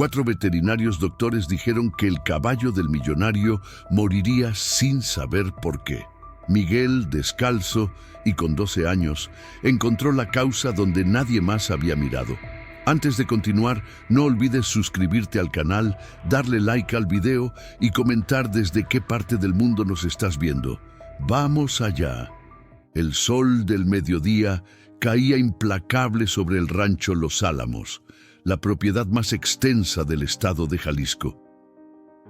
4 veterinarios doctores dijeron que el caballo del millonario moriría sin saber por qué. Miguel, descalzo y con 12 años, encontró la causa donde nadie más había mirado. Antes de continuar, no olvides suscribirte al canal, darle like al video y comentar desde qué parte del mundo nos estás viendo. ¡Vamos allá! El sol del mediodía caía implacable sobre el rancho Los Álamos, la propiedad más extensa del estado de Jalisco.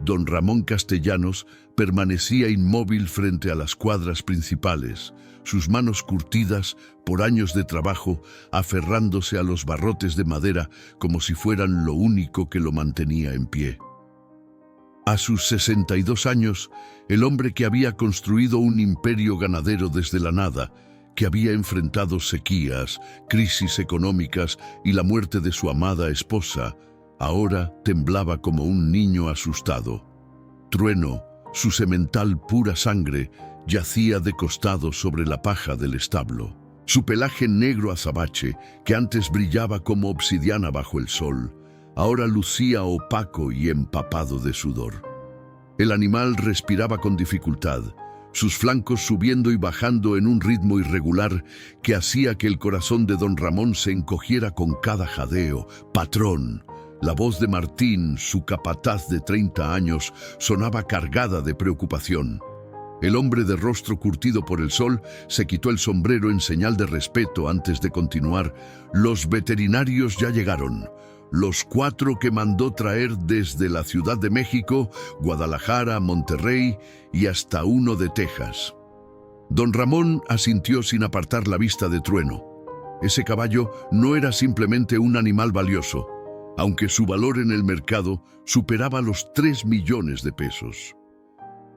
Don Ramón Castellanos permanecía inmóvil frente a las cuadras principales, sus manos curtidas por años de trabajo, aferrándose a los barrotes de madera como si fueran lo único que lo mantenía en pie. A sus 62 años, el hombre que había construido un imperio ganadero desde la nada, que había enfrentado sequías, crisis económicas y la muerte de su amada esposa, ahora temblaba como un niño asustado. Trueno, su semental pura sangre, yacía de costado sobre la paja del establo. Su pelaje negro azabache, que antes brillaba como obsidiana bajo el sol, ahora lucía opaco y empapado de sudor. El animal respiraba con dificultad, sus flancos subiendo y bajando en un ritmo irregular que hacía que el corazón de don Ramón se encogiera con cada jadeo. «Patrón». La voz de Martín, su capataz de 30 años, sonaba cargada de preocupación. El hombre de rostro curtido por el sol se quitó el sombrero en señal de respeto antes de continuar. «Los veterinarios ya llegaron. Los 4 que mandó traer desde la Ciudad de México, Guadalajara, Monterrey y hasta uno de Texas». Don Ramón asintió sin apartar la vista de Trueno. Ese caballo no era simplemente un animal valioso, aunque su valor en el mercado superaba los 3 millones de pesos.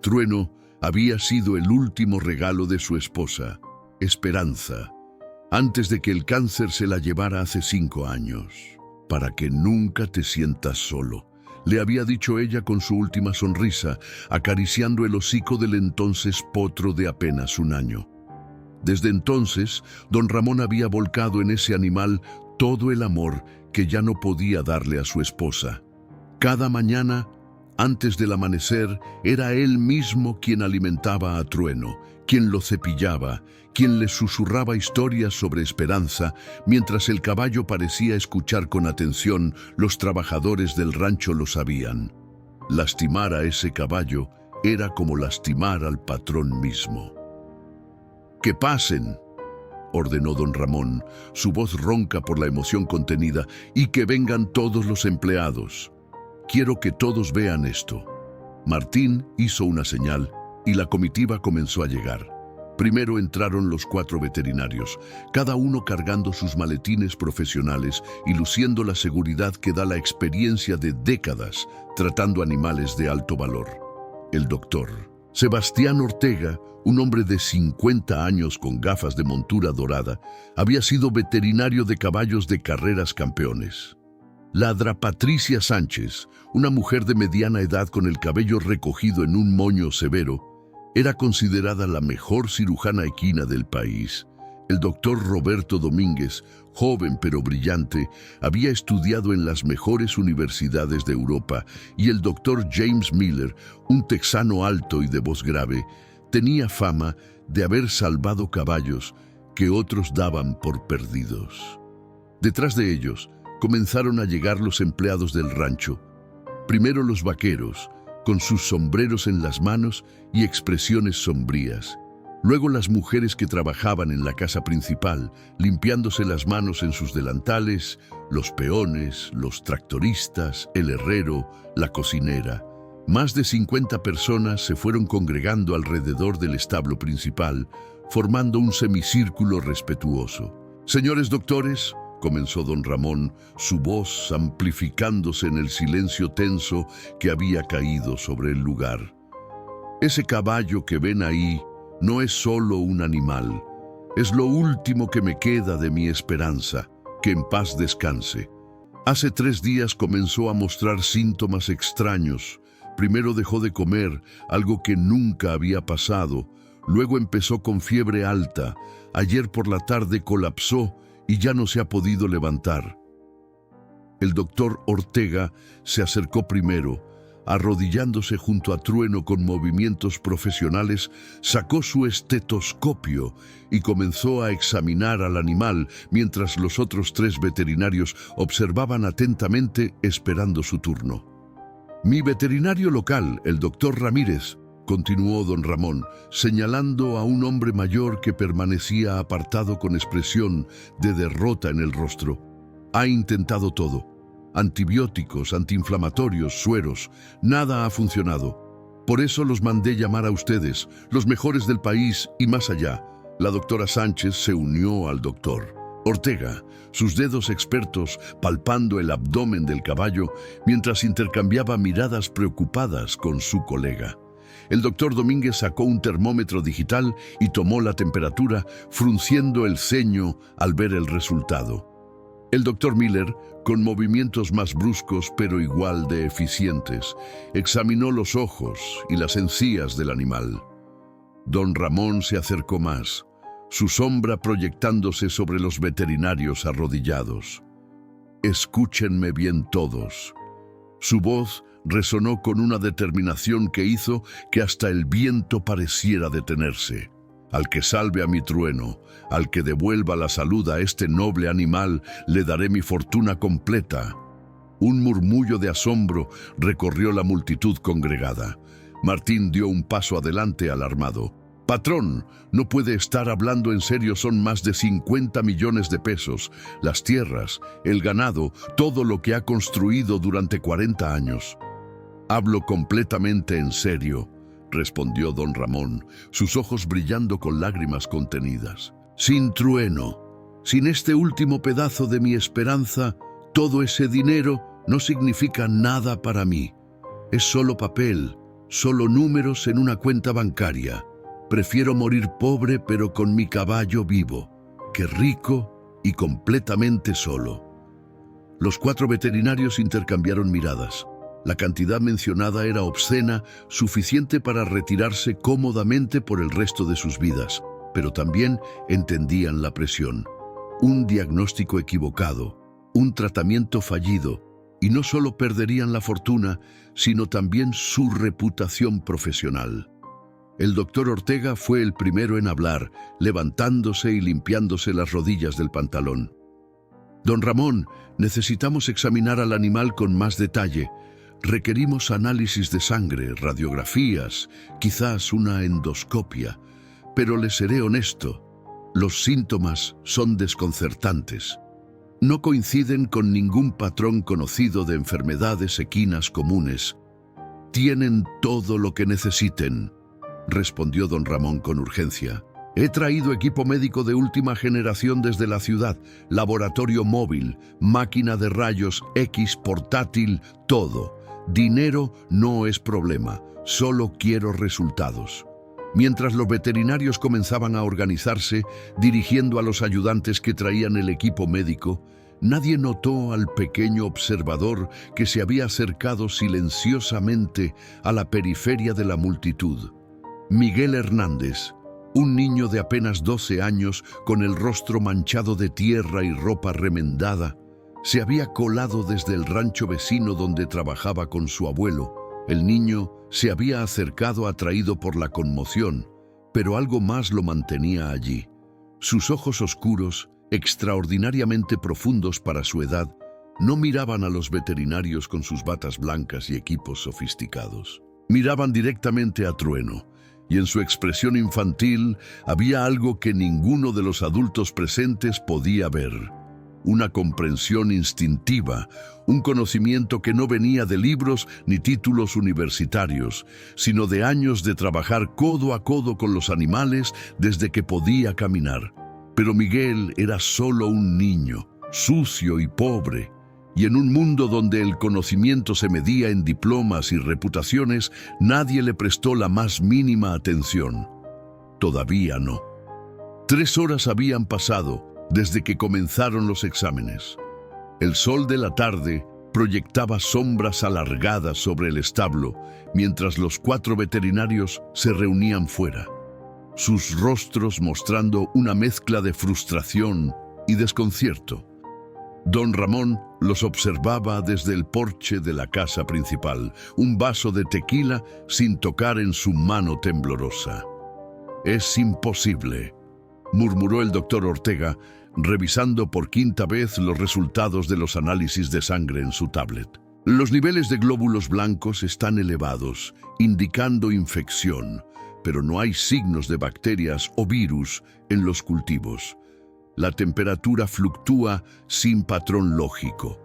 Trueno había sido el último regalo de su esposa, Esperanza, antes de que el cáncer se la llevara hace 5 años. «Para que nunca te sientas solo», le había dicho ella con su última sonrisa, acariciando el hocico del entonces potro de apenas 1 año. Desde entonces, don Ramón había volcado en ese animal todo el amor que ya no podía darle a su esposa. Cada mañana, antes del amanecer, era él mismo quien alimentaba a Trueno, quien lo cepillaba, quien le susurraba historias sobre esperanza, mientras el caballo parecía escuchar con atención. Los trabajadores del rancho lo sabían. Lastimar a ese caballo era como lastimar al patrón mismo. «Que pasen», ordenó don Ramón, su voz ronca por la emoción contenida, «y que vengan todos los empleados. Quiero que todos vean esto». Martín hizo una señal y la comitiva comenzó a llegar. Primero entraron los 4 veterinarios, cada uno cargando sus maletines profesionales y luciendo la seguridad que da la experiencia de décadas tratando animales de alto valor. El doctor Sebastián Ortega, un hombre de 50 años con gafas de montura dorada, había sido veterinario de caballos de carreras campeones. Ladra Patricia Sánchez, una mujer de mediana edad con el cabello recogido en un moño severo, era considerada la mejor cirujana equina del país. El doctor Roberto Domínguez, joven pero brillante, había estudiado en las mejores universidades de Europa, y el doctor James Miller, un texano alto y de voz grave, tenía fama de haber salvado caballos que otros daban por perdidos. Detrás de ellos comenzaron a llegar los empleados del rancho. Primero los vaqueros, con sus sombreros en las manos y expresiones sombrías. Luego las mujeres que trabajaban en la casa principal, limpiándose las manos en sus delantales, los peones, los tractoristas, el herrero, la cocinera. Más de 50 personas se fueron congregando alrededor del establo principal, formando un semicírculo respetuoso. «Señores doctores», comenzó don Ramón, su voz amplificándose en el silencio tenso que había caído sobre el lugar. «Ese caballo que ven ahí no es solo un animal, es lo último que me queda de mi Esperanza, que en paz descanse. Hace 3 días comenzó a mostrar síntomas extraños. Primero dejó de comer, algo que nunca había pasado. Luego empezó con fiebre alta. Ayer por la tarde colapsó y ya no se ha podido levantar». El doctor Ortega se acercó primero. Arrodillándose junto a Trueno con movimientos profesionales, sacó su estetoscopio y comenzó a examinar al animal mientras los otros 3 veterinarios observaban atentamente esperando su turno. Mi veterinario local, el doctor Ramírez, continuó don Ramón, señalando a un hombre mayor que permanecía apartado con expresión de derrota en el rostro. Ha intentado todo. Antibióticos, antiinflamatorios, sueros, nada ha funcionado. Por eso los mandé llamar a ustedes, los mejores del país y más allá. La doctora Sánchez se unió al doctor Ortega, sus dedos expertos palpando el abdomen del caballo mientras intercambiaba miradas preocupadas con su colega. El doctor Domínguez sacó un termómetro digital y tomó la temperatura, frunciendo el ceño al ver el resultado. El doctor Miller, con movimientos más bruscos pero igual de eficientes, examinó los ojos y las encías del animal. Don Ramón se acercó más, su sombra proyectándose sobre los veterinarios arrodillados. Escúchenme bien todos. Su voz resonó con una determinación que hizo que hasta el viento pareciera detenerse. Al que salve a mi Trueno, al que devuelva la salud a este noble animal, le daré mi fortuna completa. Un murmullo de asombro recorrió la multitud congregada. Martín dio un paso adelante alarmado. «Patrón, no puede estar hablando en serio, son más de 50 millones de pesos. Las tierras, el ganado, todo lo que ha construido durante 40 años». «Hablo completamente en serio», respondió don Ramón, sus ojos brillando con lágrimas contenidas. «Sin Trueno, sin este último pedazo de mi esperanza, todo ese dinero no significa nada para mí. Es solo papel, solo números en una cuenta bancaria. Prefiero morir pobre pero con mi caballo vivo, que rico y completamente solo». Los 4 veterinarios intercambiaron miradas. La cantidad mencionada era obscena, suficiente para retirarse cómodamente por el resto de sus vidas, pero también entendían la presión. Un diagnóstico equivocado, un tratamiento fallido, y no solo perderían la fortuna, sino también su reputación profesional. El doctor Ortega fue el primero en hablar, levantándose y limpiándose las rodillas del pantalón. «Don Ramón, necesitamos examinar al animal con más detalle. Requerimos análisis de sangre, radiografías, quizás una endoscopia. Pero le seré honesto, los síntomas son desconcertantes. No coinciden con ningún patrón conocido de enfermedades equinas comunes. Tienen todo lo que necesiten», respondió don Ramón con urgencia. «He traído equipo médico de última generación desde la ciudad, laboratorio móvil, máquina de rayos X portátil, todo. Dinero no es problema, solo quiero resultados». Mientras los veterinarios comenzaban a organizarse, dirigiendo a los ayudantes que traían el equipo médico, nadie notó al pequeño observador que se había acercado silenciosamente a la periferia de la multitud. Miguel Hernández, un niño de apenas 12 años con el rostro manchado de tierra y ropa remendada, se había colado desde el rancho vecino donde trabajaba con su abuelo. El niño se había acercado atraído por la conmoción, pero algo más lo mantenía allí. Sus ojos oscuros, extraordinariamente profundos para su edad, no miraban a los veterinarios con sus batas blancas y equipos sofisticados. Miraban directamente a Trueno, y en su expresión infantil había algo que ninguno de los adultos presentes podía ver. Una comprensión instintiva, un conocimiento que no venía de libros ni títulos universitarios, sino de años de trabajar codo a codo con los animales desde que podía caminar. Pero Miguel era solo un niño, sucio y pobre, y en un mundo donde el conocimiento se medía en diplomas y reputaciones, nadie le prestó la más mínima atención. Todavía no. 3 horas habían pasado desde que comenzaron los exámenes. El sol de la tarde proyectaba sombras alargadas sobre el establo, mientras los 4 veterinarios se reunían fuera, sus rostros mostrando una mezcla de frustración y desconcierto. Don Ramón los observaba desde el porche de la casa principal, un vaso de tequila sin tocar en su mano temblorosa. «Es imposible», murmuró el doctor Ortega, revisando por quinta vez los resultados de los análisis de sangre en su tablet. Los niveles de glóbulos blancos están elevados, indicando infección, pero no hay signos de bacterias o virus en los cultivos. La temperatura fluctúa sin patrón lógico.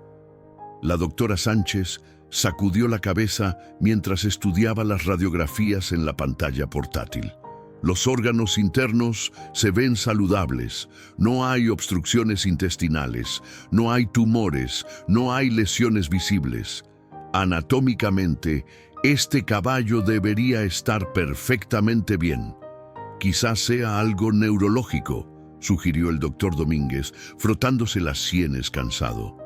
La doctora Sánchez sacudió la cabeza mientras estudiaba las radiografías en la pantalla portátil. Los órganos internos se ven saludables, no hay obstrucciones intestinales, no hay tumores, no hay lesiones visibles. Anatómicamente, este caballo debería estar perfectamente bien. Quizás sea algo neurológico, sugirió el doctor Domínguez, frotándose las sienes cansado.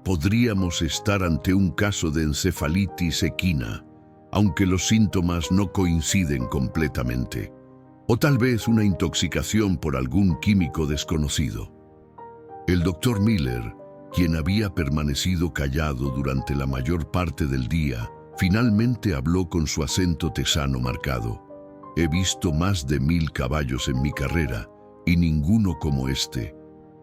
Podríamos estar ante un caso de encefalitis equina, aunque los síntomas no coinciden completamente. O tal vez una intoxicación por algún químico desconocido. El doctor Miller, quien había permanecido callado durante la mayor parte del día, finalmente habló con su acento tesano marcado. He visto más de 1000 caballos en mi carrera, y ninguno como este.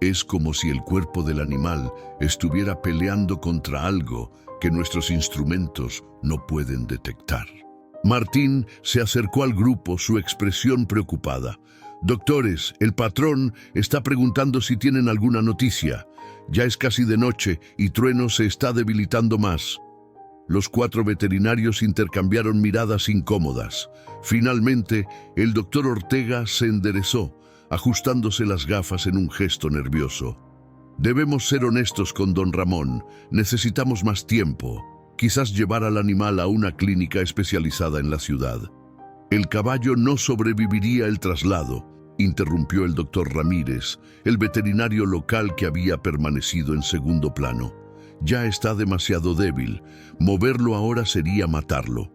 Es como si el cuerpo del animal estuviera peleando contra algo que nuestros instrumentos no pueden detectar. Martín se acercó al grupo, su expresión preocupada. «Doctores, el patrón está preguntando si tienen alguna noticia. Ya es casi de noche y Trueno se está debilitando más». Los 4 veterinarios intercambiaron miradas incómodas. Finalmente, el doctor Ortega se enderezó, ajustándose las gafas en un gesto nervioso. «Debemos ser honestos con don Ramón. Necesitamos más tiempo. Quizás llevar al animal a una clínica especializada en la ciudad». «El caballo no sobreviviría el traslado», interrumpió el doctor Ramírez, el veterinario local que había permanecido en segundo plano. «Ya está demasiado débil. Moverlo ahora sería matarlo».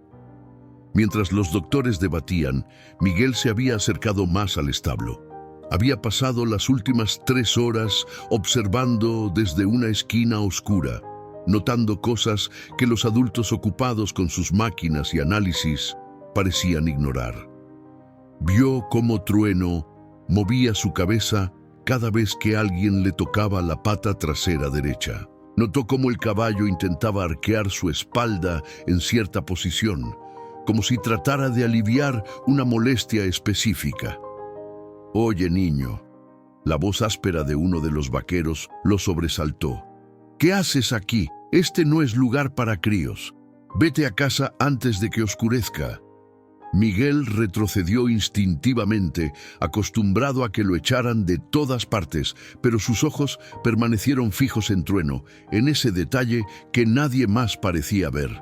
Mientras los doctores debatían, Miguel se había acercado más al establo. Había pasado las últimas 3 horas observando desde una esquina oscura, notando cosas que los adultos ocupados con sus máquinas y análisis parecían ignorar. Vio cómo Trueno movía su cabeza cada vez que alguien le tocaba la pata trasera derecha. Notó cómo el caballo intentaba arquear su espalda en cierta posición, como si tratara de aliviar una molestia específica. «Oye, niño», la voz áspera de uno de los vaqueros lo sobresaltó. «¿Qué haces aquí? Este no es lugar para críos. Vete a casa antes de que oscurezca». Miguel retrocedió instintivamente, acostumbrado a que lo echaran de todas partes, pero sus ojos permanecieron fijos en Trueno, en ese detalle que nadie más parecía ver.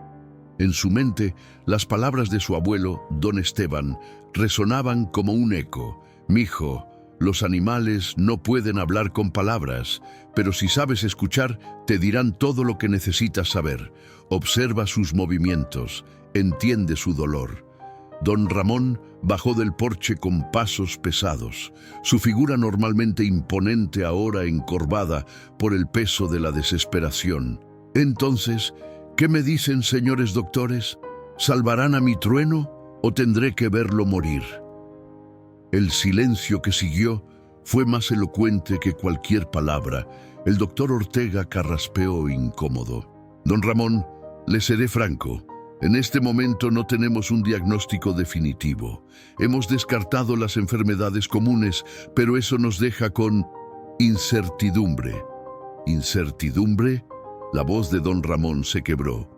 En su mente, las palabras de su abuelo, don Esteban, resonaban como un eco. «Mijo, los animales no pueden hablar con palabras, pero si sabes escuchar, te dirán todo lo que necesitas saber. Observa sus movimientos, entiende su dolor». Don Ramón bajó del porche con pasos pesados, su figura normalmente imponente ahora encorvada por el peso de la desesperación. «Entonces, ¿qué me dicen, señores doctores? ¿Salvarán a mi Trueno o tendré que verlo morir?» El silencio que siguió fue más elocuente que cualquier palabra. El doctor Ortega carraspeó incómodo. «Don Ramón, le seré franco. En este momento no tenemos un diagnóstico definitivo. Hemos descartado las enfermedades comunes, pero eso nos deja con incertidumbre». «¿Incertidumbre?». La voz de don Ramón se quebró.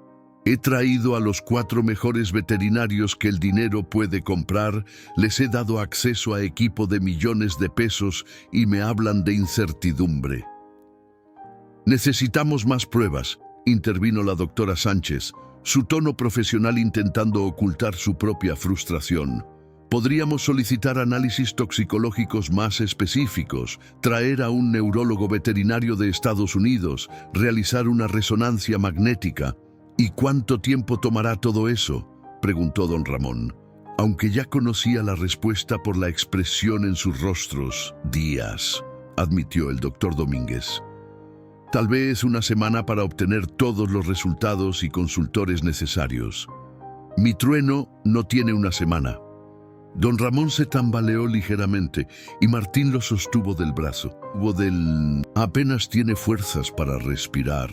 «He traído a los 4 mejores veterinarios que el dinero puede comprar, les he dado acceso a equipo de millones de pesos y me hablan de incertidumbre». «Necesitamos más pruebas», intervino la doctora Sánchez, su tono profesional intentando ocultar su propia frustración. «Podríamos solicitar análisis toxicológicos más específicos, traer a un neurólogo veterinario de Estados Unidos, realizar una resonancia magnética». «¿Y cuánto tiempo tomará todo eso?», preguntó don Ramón, aunque ya conocía la respuesta por la expresión en sus rostros. «Días», admitió el doctor Domínguez. Tal vez una semana para obtener todos los resultados y consultores necesarios. Mi trueno no tiene una semana. Don Ramón se tambaleó ligeramente y Martín lo sostuvo del brazo. Apenas tiene fuerzas para respirar.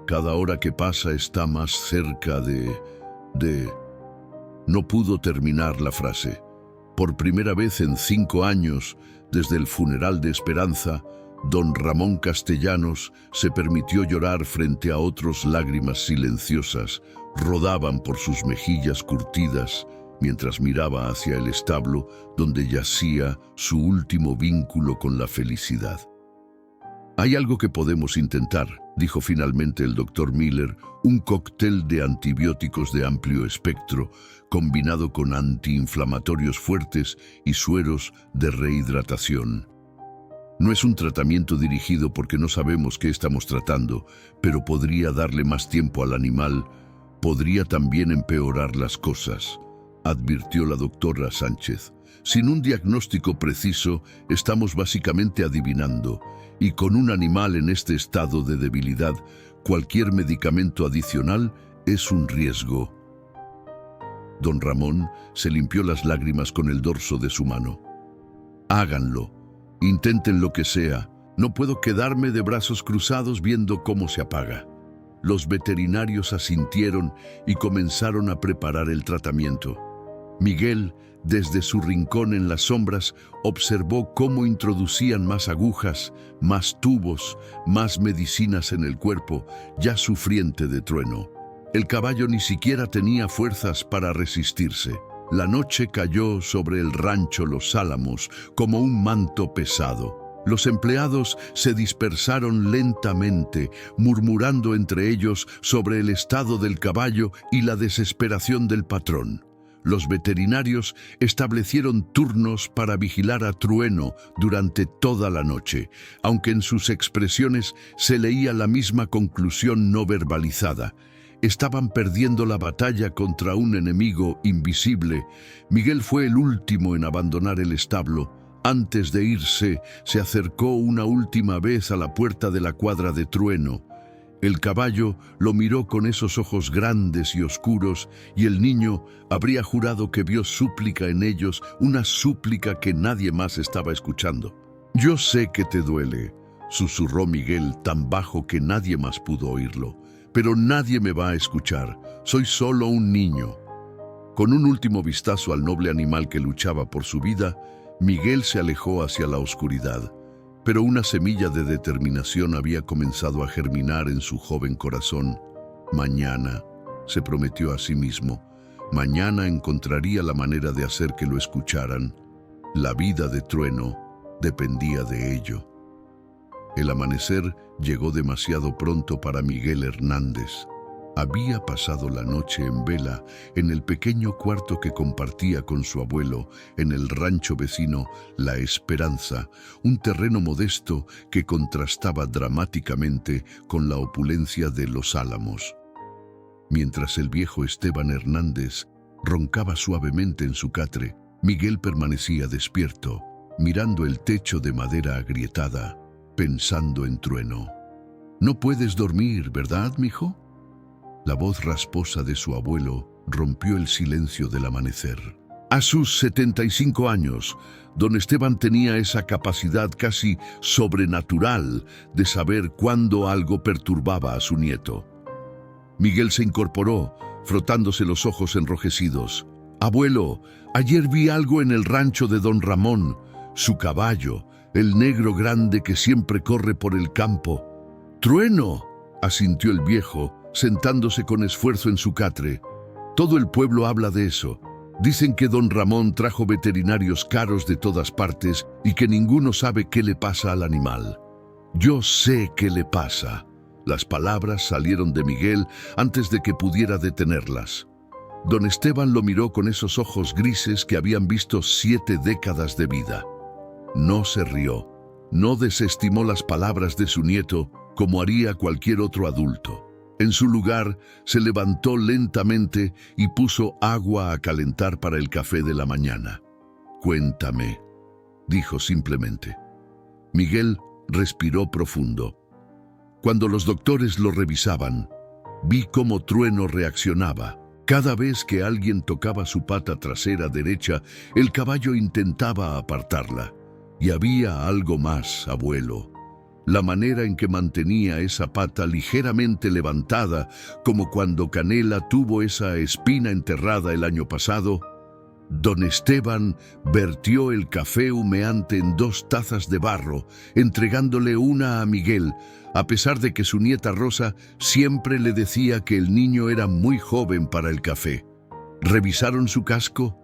Cada hora que pasa está más cerca de... No pudo terminar la frase. Por primera vez en 5 años, desde el funeral de Esperanza, don Ramón Castellanos se permitió llorar frente a otros. Lágrimas silenciosas rodaban por sus mejillas curtidas mientras miraba hacia el establo donde yacía su último vínculo con la felicidad. «Hay algo que podemos intentar», dijo finalmente el doctor Miller, un cóctel de antibióticos de amplio espectro, combinado con antiinflamatorios fuertes y sueros de rehidratación. No es un tratamiento dirigido porque no sabemos qué estamos tratando, pero podría darle más tiempo al animal, podría también empeorar las cosas, advirtió la doctora Sánchez. Sin un diagnóstico preciso, estamos básicamente adivinando, y con un animal en este estado de debilidad, cualquier medicamento adicional es un riesgo. Don Ramón se limpió las lágrimas con el dorso de su mano. «Háganlo, intenten lo que sea. No puedo quedarme de brazos cruzados viendo cómo se apaga». Los veterinarios asintieron y comenzaron a preparar el tratamiento. Miguel, desde su rincón en las sombras, observó cómo introducían más agujas, más tubos, más medicinas en el cuerpo, ya sufriente de trueno. El caballo ni siquiera tenía fuerzas para resistirse. La noche cayó sobre el rancho Los Álamos como un manto pesado. Los empleados se dispersaron lentamente, murmurando entre ellos sobre el estado del caballo y la desesperación del patrón. Los veterinarios establecieron turnos para vigilar a Trueno durante toda la noche, aunque en sus expresiones se leía la misma conclusión no verbalizada. Estaban perdiendo la batalla contra un enemigo invisible. Miguel fue el último en abandonar el establo. Antes de irse, se acercó una última vez a la puerta de la cuadra de Trueno. El caballo lo miró con esos ojos grandes y oscuros, y el niño habría jurado que vio súplica en ellos, una súplica que nadie más estaba escuchando. «Yo sé que te duele», susurró Miguel tan bajo que nadie más pudo oírlo, «pero nadie me va a escuchar. Soy solo un niño». Con un último vistazo al noble animal que luchaba por su vida, Miguel se alejó hacia la oscuridad. Pero una semilla de determinación había comenzado a germinar en su joven corazón. Mañana, se prometió a sí mismo, mañana encontraría la manera de hacer que lo escucharan. La vida de Trueno dependía de ello. El amanecer llegó demasiado pronto para Miguel Hernández. Había pasado la noche en vela en el pequeño cuarto que compartía con su abuelo en el rancho vecino La Esperanza, un terreno modesto que contrastaba dramáticamente con la opulencia de Los Álamos. Mientras el viejo Esteban Hernández roncaba suavemente en su catre, Miguel permanecía despierto, mirando el techo de madera agrietada, pensando en Trueno. «No puedes dormir, ¿verdad, mijo?». La voz rasposa de su abuelo rompió el silencio del amanecer. A sus 75 años, don Esteban tenía esa capacidad casi sobrenatural de saber cuándo algo perturbaba a su nieto. Miguel se incorporó, frotándose los ojos enrojecidos. «Abuelo, ayer vi algo en el rancho de don Ramón, su caballo, el negro grande que siempre corre por el campo». «¡Trueno!», asintió el viejo, sentándose con esfuerzo en su catre. «Todo el pueblo habla de eso. Dicen que don Ramón trajo veterinarios caros de todas partes y que ninguno sabe qué le pasa al animal». «Yo sé qué le pasa». Las palabras salieron de Miguel antes de que pudiera detenerlas. Don Esteban lo miró con esos ojos grises que habían visto 7 décadas de vida. No se rió, no desestimó las palabras de su nieto como haría cualquier otro adulto. En su lugar, se levantó lentamente y puso agua a calentar para el café de la mañana. «Cuéntame», dijo simplemente. Miguel respiró profundo. Cuando los doctores lo revisaban, vi cómo Trueno reaccionaba. Cada vez que alguien tocaba su pata trasera derecha, el caballo intentaba apartarla. Y había algo más, abuelo. La manera en que mantenía esa pata ligeramente levantada, como cuando Canela tuvo esa espina enterrada el año pasado. Don Esteban vertió el café humeante en 2 tazas de barro, entregándole una a Miguel, a pesar de que su nieta Rosa siempre le decía que el niño era muy joven para el café. ¿Revisaron su casco?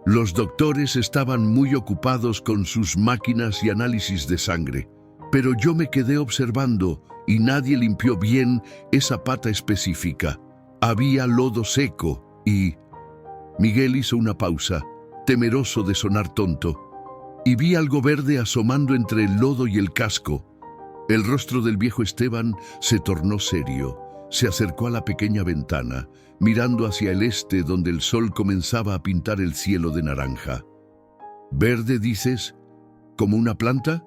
Los doctores estaban muy ocupados con sus máquinas y análisis de sangre, pero yo me quedé observando y nadie limpió bien esa pata específica. Había lodo seco y... Miguel hizo una pausa, temeroso de sonar tonto, y vi algo verde asomando entre el lodo y el casco. El rostro del viejo Esteban se tornó serio. Se acercó a la pequeña ventana, mirando hacia el este donde el sol comenzaba a pintar el cielo de naranja. ¿Verde, dices? ¿Como una planta?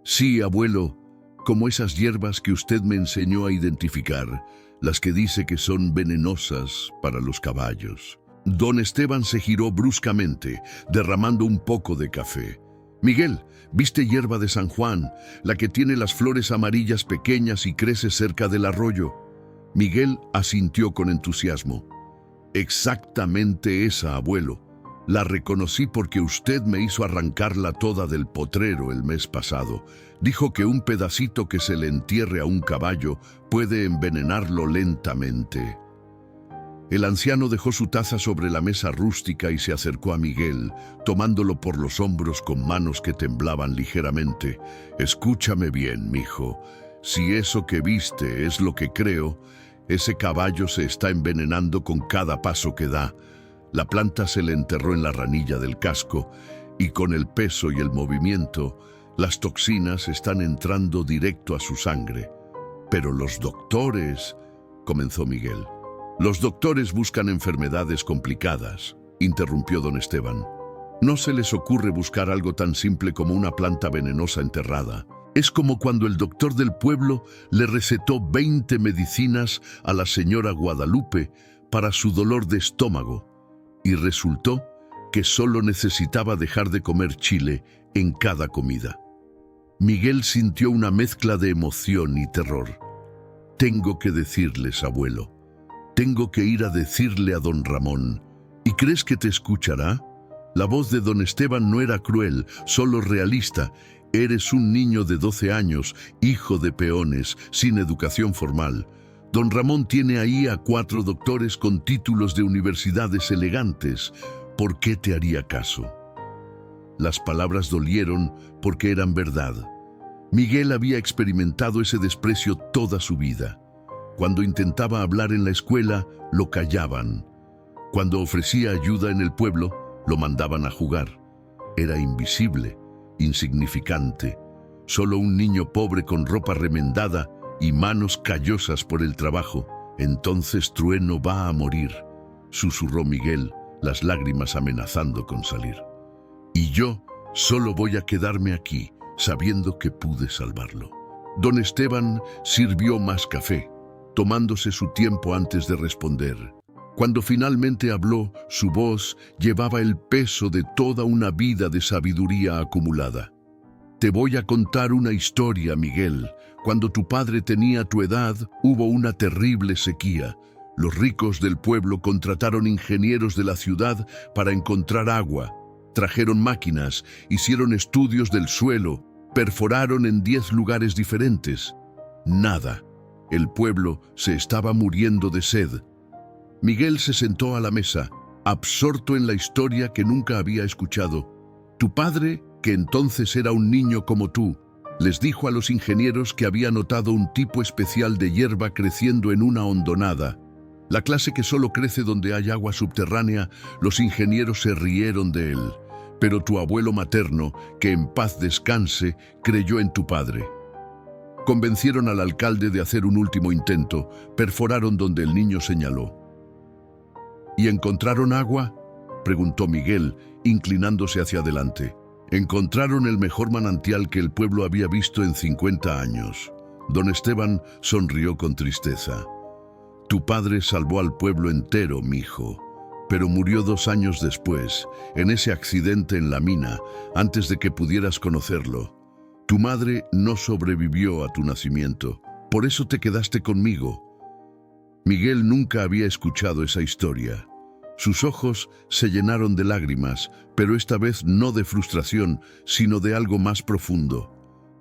Sí, abuelo, como esas hierbas que usted me enseñó a identificar, las que dice que son venenosas para los caballos. Don Esteban se giró bruscamente, derramando un poco de café. Miguel, ¿viste hierba de San Juan, la que tiene las flores amarillas pequeñas y crece cerca del arroyo? Miguel asintió con entusiasmo. Exactamente esa, abuelo. La reconocí porque usted me hizo arrancarla toda del potrero el mes pasado. Dijo que un pedacito que se le entierre a un caballo puede envenenarlo lentamente. El anciano dejó su taza sobre la mesa rústica y se acercó a Miguel, tomándolo por los hombros con manos que temblaban ligeramente. Escúchame bien, mijo. Si eso que viste es lo que creo, ese caballo se está envenenando con cada paso que da. La planta se le enterró en la ranilla del casco y con el peso y el movimiento, las toxinas están entrando directo a su sangre. Pero los doctores, comenzó Miguel. Los doctores buscan enfermedades complicadas, interrumpió don Esteban. No se les ocurre buscar algo tan simple como una planta venenosa enterrada. Es como cuando el doctor del pueblo le recetó 20 medicinas a la señora Guadalupe para su dolor de estómago y resultó que solo necesitaba dejar de comer chile en cada comida. Miguel sintió una mezcla de emoción y terror. Tengo que decirles, abuelo. Tengo que ir a decirle a don Ramón. ¿Y crees que te escuchará? La voz de don Esteban no era cruel, solo realista. Eres un niño de 12 años, hijo de peones, sin educación formal. Don Ramón tiene ahí a 4 doctores con títulos de universidades elegantes. ¿Por qué te haría caso? Las palabras dolieron porque eran verdad. Miguel había experimentado ese desprecio toda su vida. Cuando intentaba hablar en la escuela, lo callaban. Cuando ofrecía ayuda en el pueblo, lo mandaban a jugar. Era invisible, insignificante, solo un niño pobre con ropa remendada y manos callosas por el trabajo. Entonces Trueno va a morir, susurró Miguel, las lágrimas amenazando con salir. Y yo solo voy a quedarme aquí, sabiendo que pude salvarlo. Don Esteban sirvió más café, tomándose su tiempo antes de responder. Cuando finalmente habló, su voz llevaba el peso de toda una vida de sabiduría acumulada. Te voy a contar una historia, Miguel. Cuando tu padre tenía tu edad, hubo una terrible sequía. Los ricos del pueblo contrataron ingenieros de la ciudad para encontrar agua. Trajeron máquinas, hicieron estudios del suelo, perforaron en 10 lugares diferentes. Nada. El pueblo se estaba muriendo de sed. Miguel se sentó a la mesa, absorto en la historia que nunca había escuchado. Tu padre, que entonces era un niño como tú, les dijo a los ingenieros que había notado un tipo especial de hierba creciendo en una hondonada. La clase que solo crece donde hay agua subterránea. Los ingenieros se rieron de él. Pero tu abuelo materno, que en paz descanse, creyó en tu padre. Convencieron al alcalde de hacer un último intento, perforaron donde el niño señaló. ¿Y encontraron agua?, preguntó Miguel, inclinándose hacia adelante. Encontraron el mejor manantial que el pueblo había visto en 50 años. Don Esteban sonrió con tristeza. Tu padre salvó al pueblo entero, mijo, pero murió 2 años después, en ese accidente en la mina, antes de que pudieras conocerlo. Tu madre no sobrevivió a tu nacimiento, por eso te quedaste conmigo. Miguel nunca había escuchado esa historia. Sus ojos se llenaron de lágrimas, pero esta vez no de frustración, sino de algo más profundo.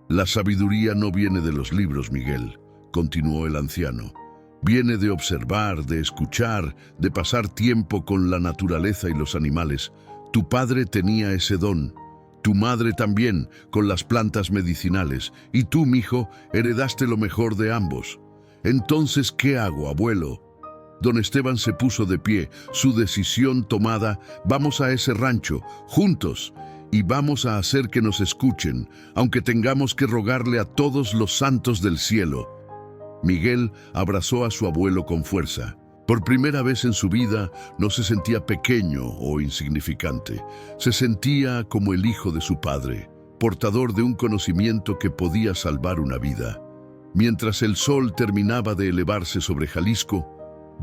La sabiduría no viene de los libros, Miguel, continuó el anciano. Viene de observar, de escuchar, de pasar tiempo con la naturaleza y los animales. Tu padre tenía ese don. Tu madre también, con las plantas medicinales. Y tú, mijo, heredaste lo mejor de ambos. Entonces, ¿qué hago, abuelo? Don Esteban se puso de pie, su decisión tomada. Vamos a ese rancho, juntos, y vamos a hacer que nos escuchen, aunque tengamos que rogarle a todos los santos del cielo. Miguel abrazó a su abuelo con fuerza. Por primera vez en su vida no se sentía pequeño o insignificante. Se sentía como el hijo de su padre, portador de un conocimiento que podía salvar una vida. Mientras el sol terminaba de elevarse sobre Jalisco,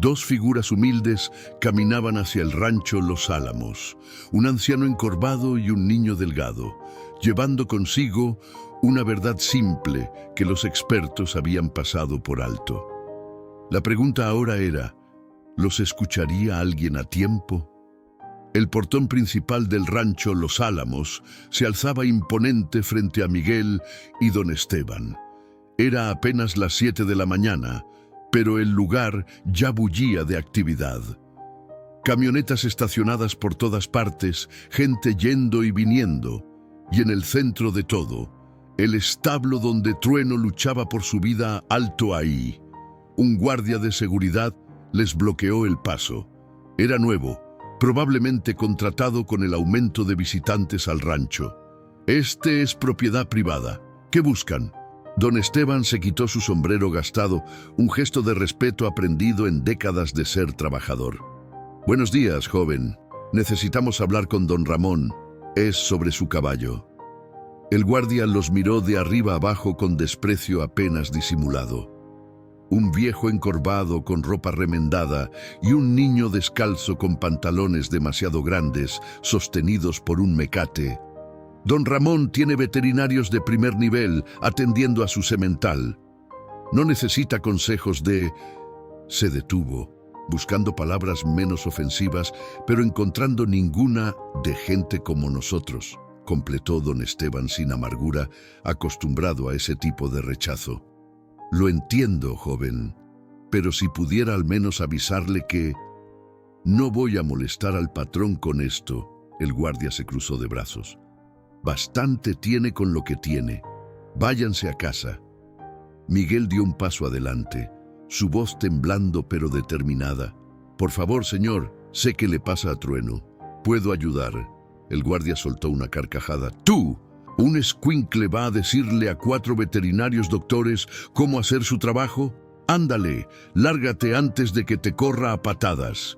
2 figuras humildes caminaban hacia el rancho Los Álamos, un anciano encorvado y un niño delgado, llevando consigo una verdad simple que los expertos habían pasado por alto. La pregunta ahora era, ¿los escucharía alguien a tiempo? El portón principal del rancho Los Álamos se alzaba imponente frente a Miguel y don Esteban. Era apenas las 7 de la mañana, pero el lugar ya bullía de actividad. Camionetas estacionadas por todas partes, gente yendo y viniendo, y en el centro de todo, el establo donde Trueno luchaba por su vida alto ahí. Un guardia de seguridad les bloqueó el paso. Era nuevo, probablemente contratado con el aumento de visitantes al rancho. Este es propiedad privada. ¿Qué buscan? Don Esteban se quitó su sombrero gastado, un gesto de respeto aprendido en décadas de ser trabajador. Buenos días, joven. Necesitamos hablar con don Ramón. Es sobre su caballo. El guardia los miró de arriba abajo con desprecio apenas disimulado. Un viejo encorvado con ropa remendada y un niño descalzo con pantalones demasiado grandes, sostenidos por un mecate. Don Ramón tiene veterinarios de primer nivel atendiendo a su semental. No necesita consejos de... Se detuvo, buscando palabras menos ofensivas, pero encontrando ninguna de gente como nosotros, completó don Esteban sin amargura, acostumbrado a ese tipo de rechazo. Lo entiendo, joven, pero si pudiera al menos avisarle que... No voy a molestar al patrón con esto. El guardia se cruzó de brazos. Bastante tiene con lo que tiene. Váyanse a casa. Miguel dio un paso adelante, su voz temblando pero determinada. Por favor, señor, sé que le pasa a Trueno. Puedo ayudar. El guardia soltó una carcajada. ¡Tú! ¿Un escuincle va a decirle a 4 veterinarios doctores cómo hacer su trabajo? Ándale, lárgate antes de que te corra a patadas.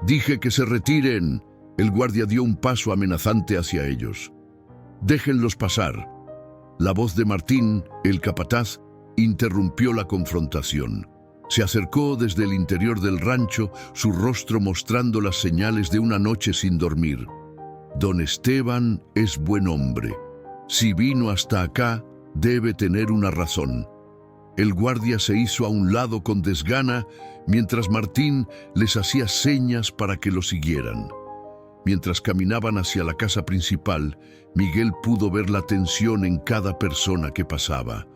Dije que se retiren. El guardia dio un paso amenazante hacia ellos. Déjenlos pasar. La voz de Martín, el capataz, interrumpió la confrontación. Se acercó desde el interior del rancho, su rostro mostrando las señales de una noche sin dormir. Don Esteban es buen hombre. Si vino hasta acá, debe tener una razón. El guardia se hizo a un lado con desgana, mientras Martín les hacía señas para que lo siguieran. Mientras caminaban hacia la casa principal, Miguel pudo ver la tensión en cada persona que pasaba.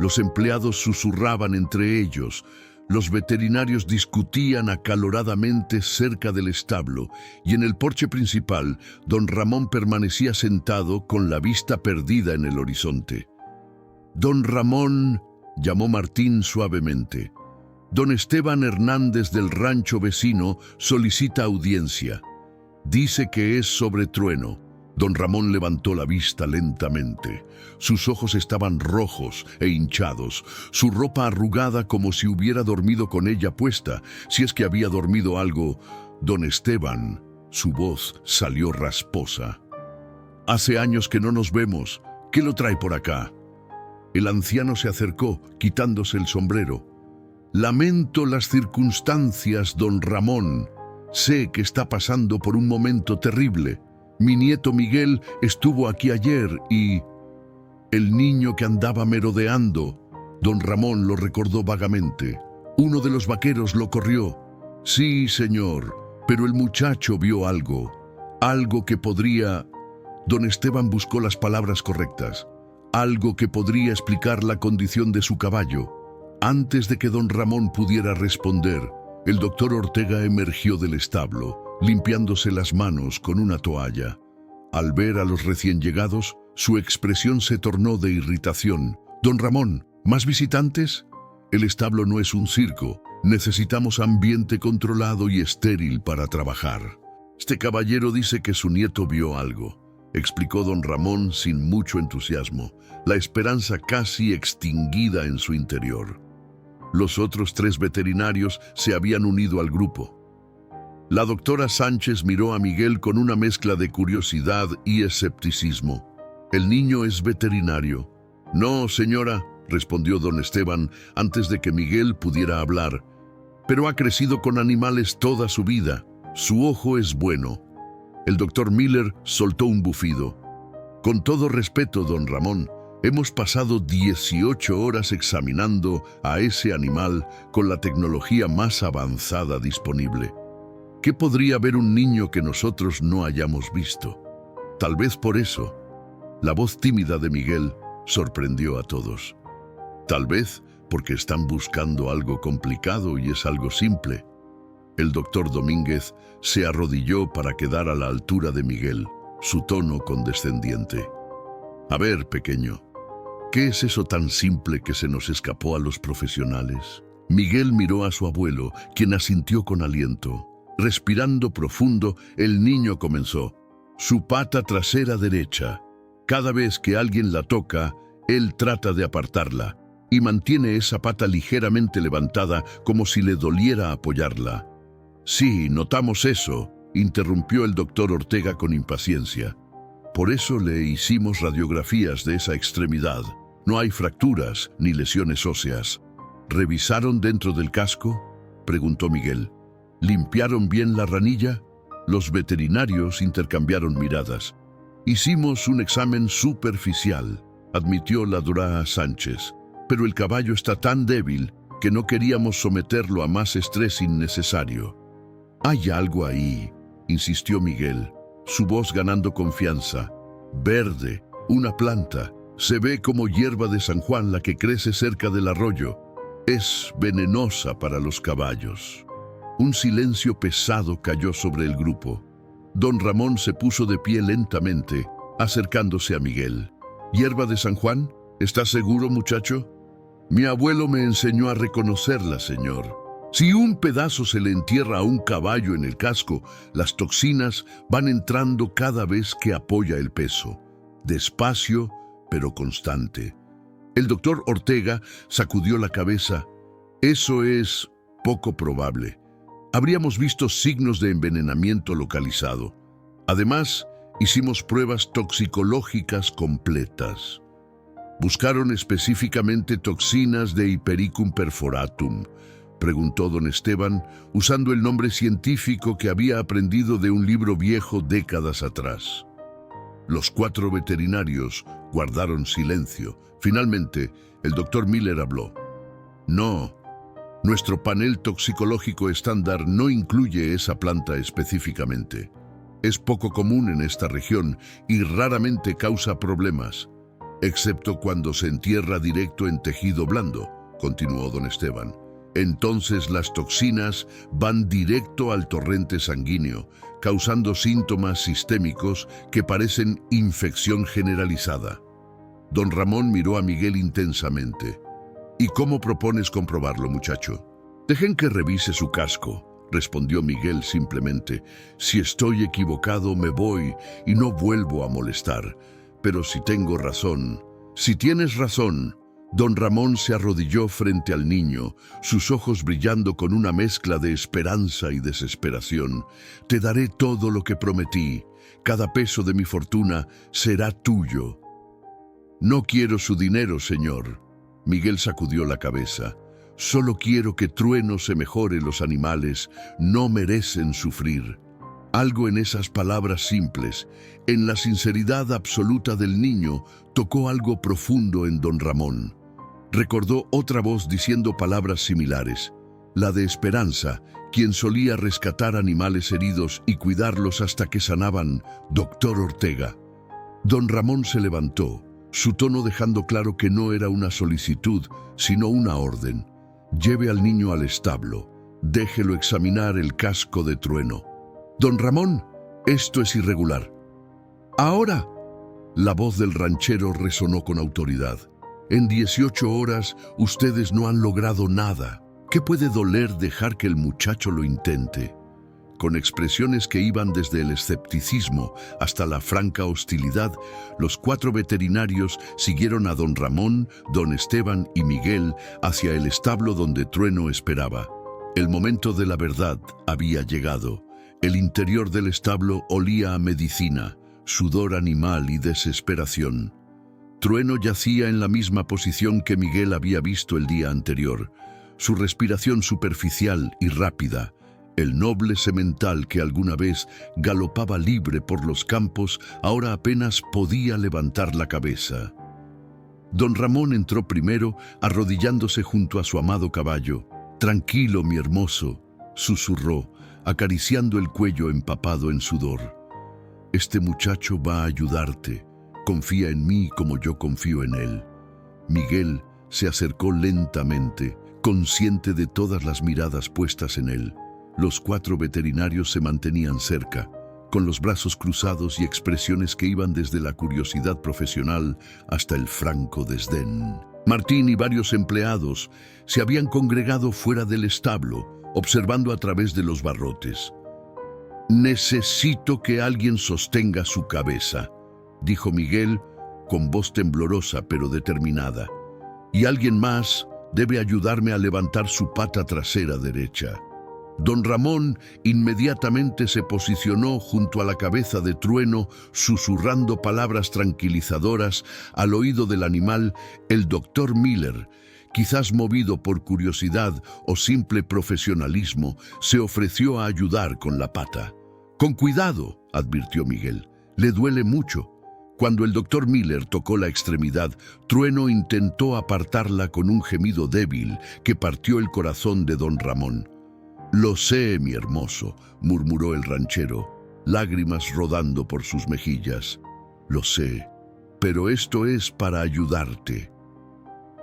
Los empleados susurraban entre ellos, los veterinarios discutían acaloradamente cerca del establo, y en el porche principal, don Ramón permanecía sentado con la vista perdida en el horizonte. «Don Ramón», llamó Martín suavemente. «Don Esteban Hernández del rancho vecino solicita audiencia. Dice que es sobre Trueno». Don Ramón levantó la vista lentamente. Sus ojos estaban rojos e hinchados, su ropa arrugada como si hubiera dormido con ella puesta, si es que había dormido algo. Don Esteban, su voz salió rasposa. «Hace años que no nos vemos. ¿Qué lo trae por acá?» El anciano se acercó, quitándose el sombrero. «Lamento las circunstancias, don Ramón. Sé que está pasando por un momento terrible. Mi nieto Miguel estuvo aquí ayer y... el niño que andaba merodeando». Don Ramón lo recordó vagamente. Uno de los vaqueros lo corrió. «Sí, señor, pero el muchacho vio algo. Algo que podría...». Don Esteban buscó las palabras correctas. Algo que podría explicar la condición de su caballo. Antes de que don Ramón pudiera responder, el doctor Ortega emergió del establo, limpiándose las manos con una toalla. Al ver a los recién llegados, su expresión se tornó de irritación. «Don Ramón, ¿más visitantes? El establo no es un circo. Necesitamos ambiente controlado y estéril para trabajar». «Este caballero dice que su nieto vio algo», explicó don Ramón sin mucho entusiasmo, la esperanza casi extinguida en su interior. Los otros 3 veterinarios se habían unido al grupo. La doctora Sánchez miró a Miguel con una mezcla de curiosidad y escepticismo. «¿El niño es veterinario?» «No, señora», respondió don Esteban antes de que Miguel pudiera hablar, «pero ha crecido con animales toda su vida. Su ojo es bueno». El doctor Miller soltó un bufido. «Con todo respeto, don Ramón, hemos pasado 18 horas examinando a ese animal con la tecnología más avanzada disponible. ¿Qué podría ver un niño que nosotros no hayamos visto? Tal vez por eso». La voz tímida de Miguel sorprendió a todos. «Tal vez porque están buscando algo complicado y es algo simple». El doctor Domínguez se arrodilló para quedar a la altura de Miguel, su tono condescendiente. «A ver, pequeño, ¿qué es eso tan simple que se nos escapó a los profesionales?» Miguel miró a su abuelo, quien asintió con aliento. Respirando profundo, el niño comenzó. «Su pata trasera derecha. Cada vez que alguien la toca, él trata de apartarla y mantiene esa pata ligeramente levantada como si le doliera apoyarla». «Sí, notamos eso», interrumpió el doctor Ortega con impaciencia. «Por eso le hicimos radiografías de esa extremidad. No hay fracturas ni lesiones óseas». «¿Revisaron dentro del casco?», preguntó Miguel. «¿Limpiaron bien la ranilla?». Los veterinarios intercambiaron miradas. «Hicimos un examen superficial», admitió la Dora Sánchez, «pero el caballo está tan débil que no queríamos someterlo a más estrés innecesario». «Hay algo ahí», insistió Miguel, su voz ganando confianza. «Verde, una planta. Se ve como hierba de San Juan la que crece cerca del arroyo. Es venenosa para los caballos». Un silencio pesado cayó sobre el grupo. Don Ramón se puso de pie lentamente, acercándose a Miguel. «¿Hierba de San Juan? ¿Estás seguro, muchacho?» «Mi abuelo me enseñó a reconocerla, señor. Si un pedazo se le entierra a un caballo en el casco, las toxinas van entrando cada vez que apoya el peso. Despacio, pero constante». El doctor Ortega sacudió la cabeza. «Eso es poco probable. Habríamos visto signos de envenenamiento localizado. Además, hicimos pruebas toxicológicas completas». «¿Buscaron específicamente toxinas de Hypericum perforatum?», preguntó don Esteban, usando el nombre científico que había aprendido de un libro viejo décadas atrás. Los 4 veterinarios guardaron silencio. Finalmente, el doctor Miller habló. «No, nuestro panel toxicológico estándar no incluye esa planta específicamente. Es poco común en esta región y raramente causa problemas, excepto cuando se entierra directo en tejido blando», continuó don Esteban. «Entonces las toxinas van directo al torrente sanguíneo, causando síntomas sistémicos que parecen infección generalizada». Don Ramón miró a Miguel intensamente. «¿Y cómo propones comprobarlo, muchacho?». «Dejen que revise su casco», respondió Miguel simplemente. «Si estoy equivocado, me voy y no vuelvo a molestar. Pero si tengo razón...». «Si tienes razón». Don Ramón se arrodilló frente al niño, sus ojos brillando con una mezcla de esperanza y desesperación. «Te daré todo lo que prometí. Cada peso de mi fortuna será tuyo». No quiero su dinero, señor. Miguel sacudió la cabeza. Solo quiero que Trueno se mejore. Los animales no merecen sufrir. Algo en esas palabras simples, en la sinceridad absoluta del niño, tocó algo profundo en don Ramón. Recordó otra voz diciendo palabras similares, la de Esperanza, quien solía rescatar animales heridos y cuidarlos hasta que sanaban, doctor Ortega. Don Ramón se levantó, su tono dejando claro que no era una solicitud, sino una orden. Lleve al niño al establo, déjelo examinar el casco de Trueno. Don Ramón, esto es irregular. Ahora, la voz del ranchero resonó con autoridad. En 18 horas ustedes no han logrado nada. ¿Qué puede doler dejar que el muchacho lo intente? Con expresiones que iban desde el escepticismo hasta la franca hostilidad, los 4 veterinarios siguieron a don Ramón, don Esteban y Miguel hacia el establo donde Trueno esperaba. El momento de la verdad había llegado. El interior del establo olía a medicina, sudor animal y desesperación. Trueno yacía en la misma posición que Miguel había visto el día anterior. Su respiración superficial y rápida, el noble semental que alguna vez galopaba libre por los campos, ahora apenas podía levantar la cabeza. Don Ramón entró primero, arrodillándose junto a su amado caballo. «Tranquilo, mi hermoso», susurró, acariciando el cuello empapado en sudor. «Este muchacho va a ayudarte. Confía en mí como yo confío en él». Miguel se acercó lentamente, consciente de todas las miradas puestas en él. Los 4 veterinarios se mantenían cerca, con los brazos cruzados y expresiones que iban desde la curiosidad profesional hasta el franco desdén. Martín y varios empleados se habían congregado fuera del establo, observando a través de los barrotes. «Necesito que alguien sostenga su cabeza», dijo Miguel con voz temblorosa pero determinada. «Y alguien más debe ayudarme a levantar su pata trasera derecha». Don Ramón inmediatamente se posicionó junto a la cabeza de Trueno, susurrando palabras tranquilizadoras al oído del animal. El doctor Miller, quizás movido por curiosidad o simple profesionalismo, se ofreció a ayudar con la pata. «Con cuidado», advirtió Miguel, «le duele mucho». Cuando el doctor Miller tocó la extremidad, Trueno intentó apartarla con un gemido débil que partió el corazón de don Ramón. «Lo sé, mi hermoso», murmuró el ranchero, lágrimas rodando por sus mejillas. «Lo sé, pero esto es para ayudarte».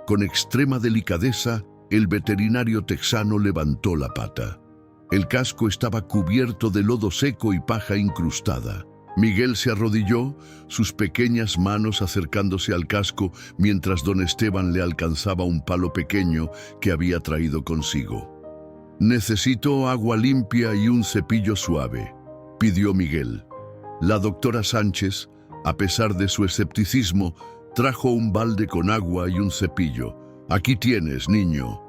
Con extrema delicadeza, el veterinario texano levantó la pata. El casco estaba cubierto de lodo seco y paja incrustada. Miguel se arrodilló, sus pequeñas manos acercándose al casco mientras don Esteban le alcanzaba un palo pequeño que había traído consigo. «Necesito agua limpia y un cepillo suave», pidió Miguel. La doctora Sánchez, a pesar de su escepticismo, trajo un balde con agua y un cepillo. «Aquí tienes, niño».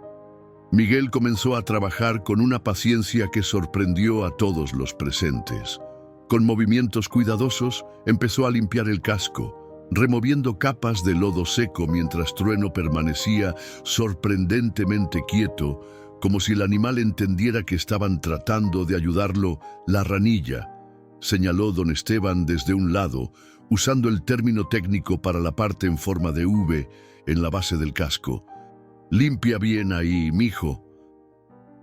Miguel comenzó a trabajar con una paciencia que sorprendió a todos los presentes. Con movimientos cuidadosos, empezó a limpiar el casco, removiendo capas de lodo seco mientras Trueno permanecía sorprendentemente quieto, como si el animal entendiera que estaban tratando de ayudarlo. «La ranilla», señaló don Esteban desde un lado, usando el término técnico para la parte en forma de V en la base del casco. «Limpia bien ahí, mijo».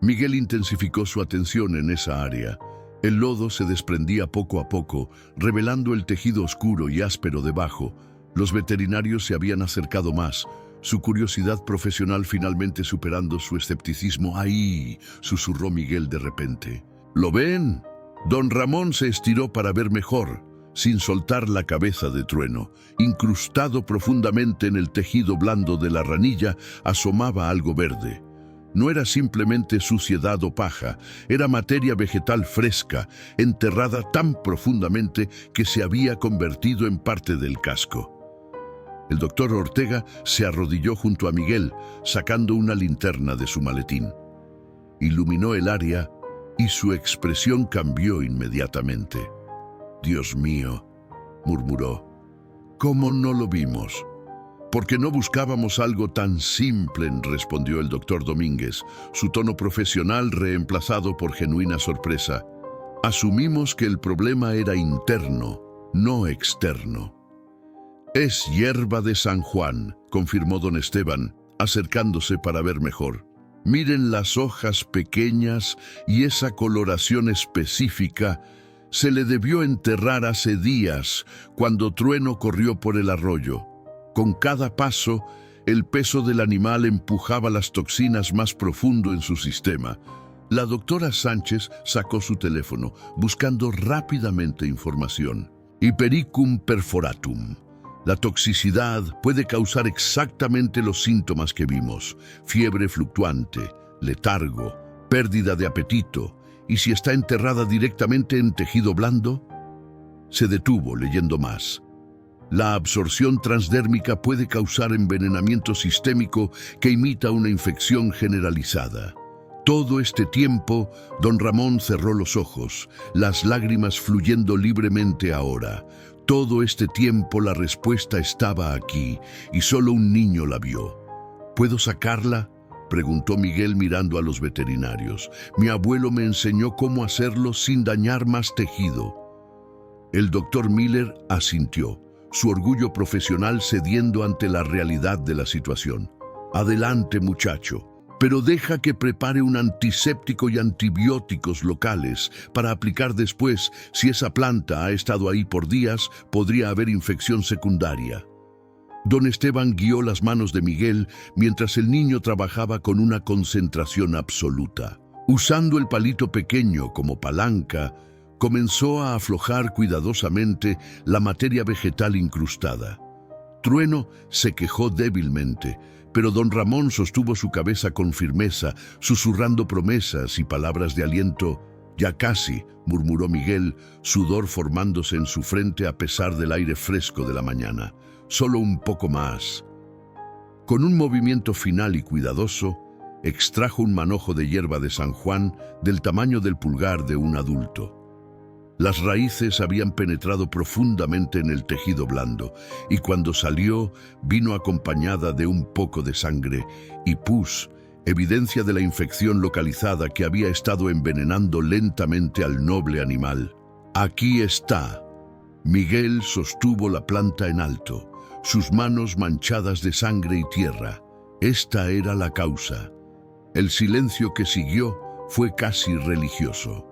Miguel intensificó su atención en esa área. El lodo se desprendía poco a poco, revelando el tejido oscuro y áspero debajo. Los veterinarios se habían acercado más, su curiosidad profesional finalmente superando su escepticismo. «Ahí», susurró Miguel de repente. «¿Lo ven?» Don Ramón se estiró para ver mejor, sin soltar la cabeza de Trueno. Incrustado profundamente en el tejido blando de la ranilla, asomaba algo verde. No era simplemente suciedad o paja, era materia vegetal fresca, enterrada tan profundamente que se había convertido en parte del casco. El doctor Ortega se arrodilló junto a Miguel, sacando una linterna de su maletín. Iluminó el área y su expresión cambió inmediatamente. «Dios mío», murmuró, «¿cómo no lo vimos?» Porque no buscábamos algo tan simple, respondió el doctor Domínguez, su tono profesional reemplazado por genuina sorpresa. Asumimos que el problema era interno, no externo. Es hierba de San Juan, confirmó don Esteban, acercándose para ver mejor. Miren las hojas pequeñas y esa coloración específica. Se le debió enterrar hace días, cuando Trueno corrió por el arroyo. Con cada paso, el peso del animal empujaba las toxinas más profundo en su sistema. La doctora Sánchez sacó su teléfono, buscando rápidamente información. Hipericum perforatum. La toxicidad puede causar exactamente los síntomas que vimos: fiebre fluctuante, letargo, pérdida de apetito. ¿Y si está enterrada directamente en tejido blando? Se detuvo leyendo más. La absorción transdérmica puede causar envenenamiento sistémico que imita una infección generalizada. Todo este tiempo, don Ramón cerró los ojos, las lágrimas fluyendo libremente ahora. Todo este tiempo la respuesta estaba aquí, y solo un niño la vio. ¿Puedo sacarla?, preguntó Miguel mirando a los veterinarios. Mi abuelo me enseñó cómo hacerlo sin dañar más tejido. El doctor Miller asintió, su orgullo profesional cediendo ante la realidad de la situación. Adelante, muchacho, pero deja que prepare un antiséptico y antibióticos locales para aplicar después. Si esa planta ha estado ahí por días, podría haber infección secundaria. Don Esteban guió las manos de Miguel mientras el niño trabajaba con una concentración absoluta. Usando el palito pequeño como palanca, comenzó a aflojar cuidadosamente la materia vegetal incrustada. Trueno se quejó débilmente, pero don Ramón sostuvo su cabeza con firmeza, susurrando promesas y palabras de aliento. Ya casi, murmuró Miguel, sudor formándose en su frente a pesar del aire fresco de la mañana. Solo un poco más. Con un movimiento final y cuidadoso, extrajo un manojo de hierba de San Juan del tamaño del pulgar de un adulto. Las raíces habían penetrado profundamente en el tejido blando, y cuando salió, vino acompañada de un poco de sangre y pus, evidencia de la infección localizada que había estado envenenando lentamente al noble animal. Aquí está. Miguel sostuvo la planta en alto, sus manos manchadas de sangre y tierra. Esta era la causa. El silencio que siguió fue casi religioso.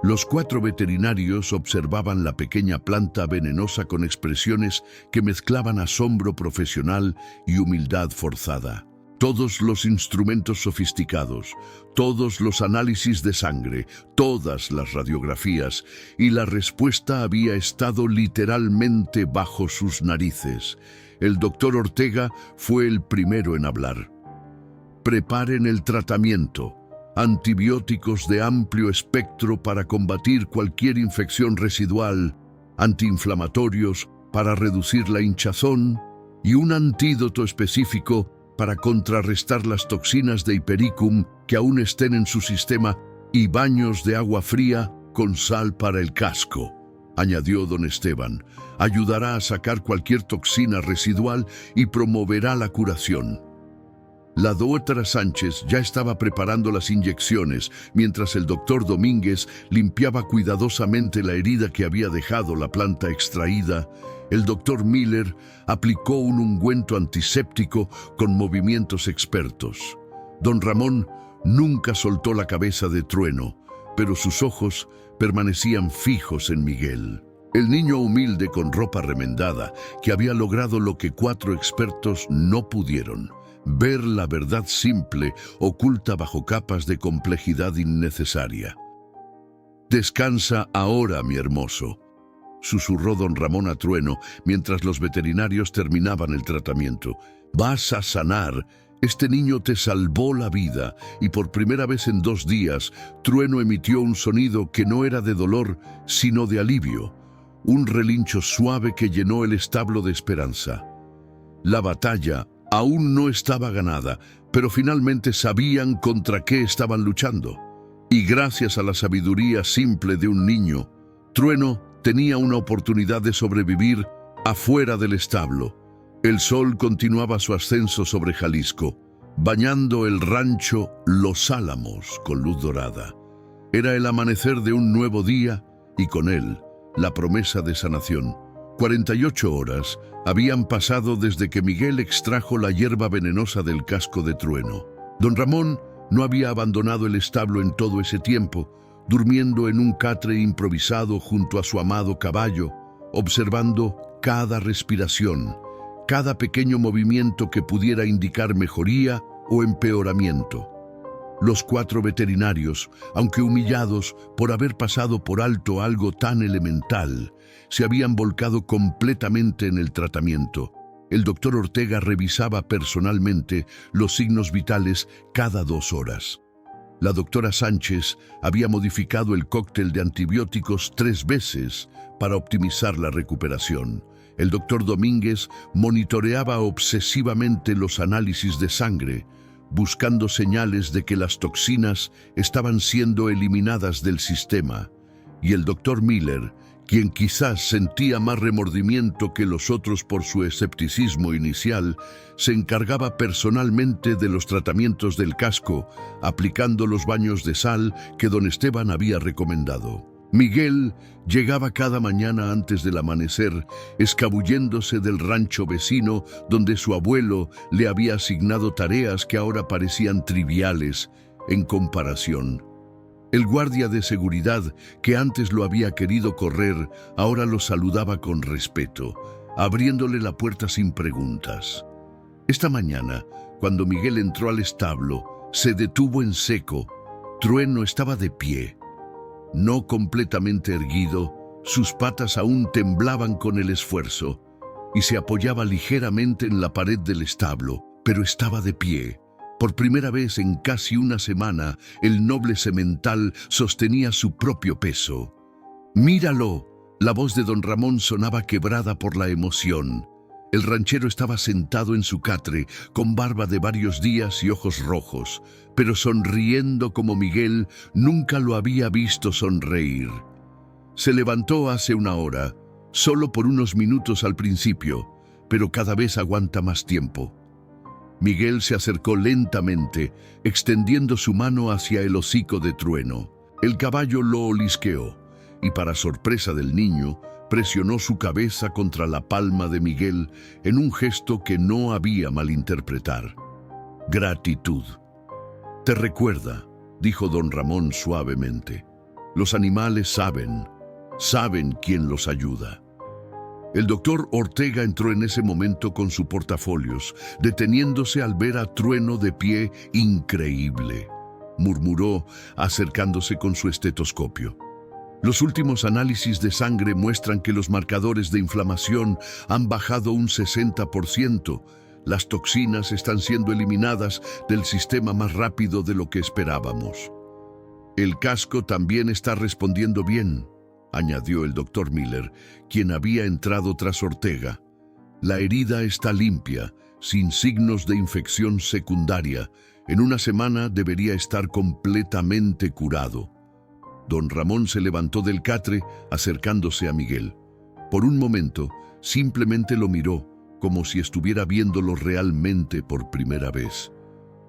Los 4 veterinarios observaban la pequeña planta venenosa con expresiones que mezclaban asombro profesional y humildad forzada. Todos los instrumentos sofisticados, todos los análisis de sangre, todas las radiografías, y la respuesta había estado literalmente bajo sus narices. El doctor Ortega fue el primero en hablar. Preparen el tratamiento. Antibióticos de amplio espectro para combatir cualquier infección residual, antiinflamatorios para reducir la hinchazón y un antídoto específico para contrarrestar las toxinas de Hipericum que aún estén en su sistema, y baños de agua fría con sal para el casco, añadió don Esteban. Ayudará a sacar cualquier toxina residual y promoverá la curación. La doctora Sánchez ya estaba preparando las inyecciones, mientras el doctor Domínguez limpiaba cuidadosamente la herida que había dejado la planta extraída. El doctor Miller aplicó un ungüento antiséptico con movimientos expertos. Don Ramón nunca soltó la cabeza de Trueno, pero sus ojos permanecían fijos en Miguel. El niño humilde con ropa remendada, que había logrado lo que 4 expertos no pudieron: ver la verdad simple oculta bajo capas de complejidad innecesaria. «Descansa ahora, mi hermoso», susurró don Ramón a Trueno mientras los veterinarios terminaban el tratamiento. «Vas a sanar. Este niño te salvó la vida». Y por primera vez en 2 días, Trueno emitió un sonido que no era de dolor, sino de alivio. Un relincho suave que llenó el establo de esperanza. La batalla aún no estaba ganada, pero finalmente sabían contra qué estaban luchando. Y gracias a la sabiduría simple de un niño, Trueno tenía una oportunidad de sobrevivir afuera del establo. El sol continuaba su ascenso sobre Jalisco, bañando el rancho Los Álamos con luz dorada. Era el amanecer de un nuevo día y con él la promesa de sanación. 48 horas habían pasado desde que Miguel extrajo la hierba venenosa del casco de Trueno. Don Ramón no había abandonado el establo en todo ese tiempo, durmiendo en un catre improvisado junto a su amado caballo, observando cada respiración, cada pequeño movimiento que pudiera indicar mejoría o empeoramiento. Los 4 veterinarios, aunque humillados por haber pasado por alto algo tan elemental, se habían volcado completamente en el tratamiento. El doctor Ortega revisaba personalmente los signos vitales cada 2 horas. La doctora Sánchez había modificado el cóctel de antibióticos 3 veces para optimizar la recuperación. El doctor Domínguez monitoreaba obsesivamente los análisis de sangre, buscando señales de que las toxinas estaban siendo eliminadas del sistema. Y el doctor Miller, quien quizás sentía más remordimiento que los otros por su escepticismo inicial, se encargaba personalmente de los tratamientos del casco, aplicando los baños de sal que don Esteban había recomendado. Miguel llegaba cada mañana antes del amanecer, escabulléndose del rancho vecino donde su abuelo le había asignado tareas que ahora parecían triviales en comparación. El guardia de seguridad, que antes lo había querido correr, ahora lo saludaba con respeto, abriéndole la puerta sin preguntas. Esta mañana, cuando Miguel entró al establo, se detuvo en seco. Trueno estaba de pie. No completamente erguido, sus patas aún temblaban con el esfuerzo y se apoyaba ligeramente en la pared del establo, pero estaba de pie. Por primera vez en casi una semana, el noble semental sostenía su propio peso. ¡Míralo! La voz de don Ramón sonaba quebrada por la emoción. El ranchero estaba sentado en su catre, con barba de varios días y ojos rojos, pero sonriendo como Miguel nunca lo había visto sonreír. Se levantó hace una hora, solo por unos minutos al principio, pero cada vez aguanta más tiempo. Miguel se acercó lentamente, extendiendo su mano hacia el hocico de Trueno. El caballo lo olisqueó, y para sorpresa del niño, presionó su cabeza contra la palma de Miguel en un gesto que no había malinterpretar. Gratitud. «Te recuerda», dijo don Ramón suavemente. «Los animales saben quién los ayuda». El doctor Ortega entró en ese momento con su portafolios, deteniéndose al ver a Trueno de pie increíble. Murmuró, acercándose con su estetoscopio. Los últimos análisis de sangre muestran que los marcadores de inflamación han bajado un 60%. Las toxinas están siendo eliminadas del sistema más rápido de lo que esperábamos. El casco también está respondiendo bien, añadió el doctor Miller, quien había entrado tras Ortega. La herida está limpia, sin signos de infección secundaria. En una semana debería estar completamente curado. Don Ramón se levantó del catre, acercándose a Miguel. Por un momento, simplemente lo miró, como si estuviera viéndolo realmente por primera vez.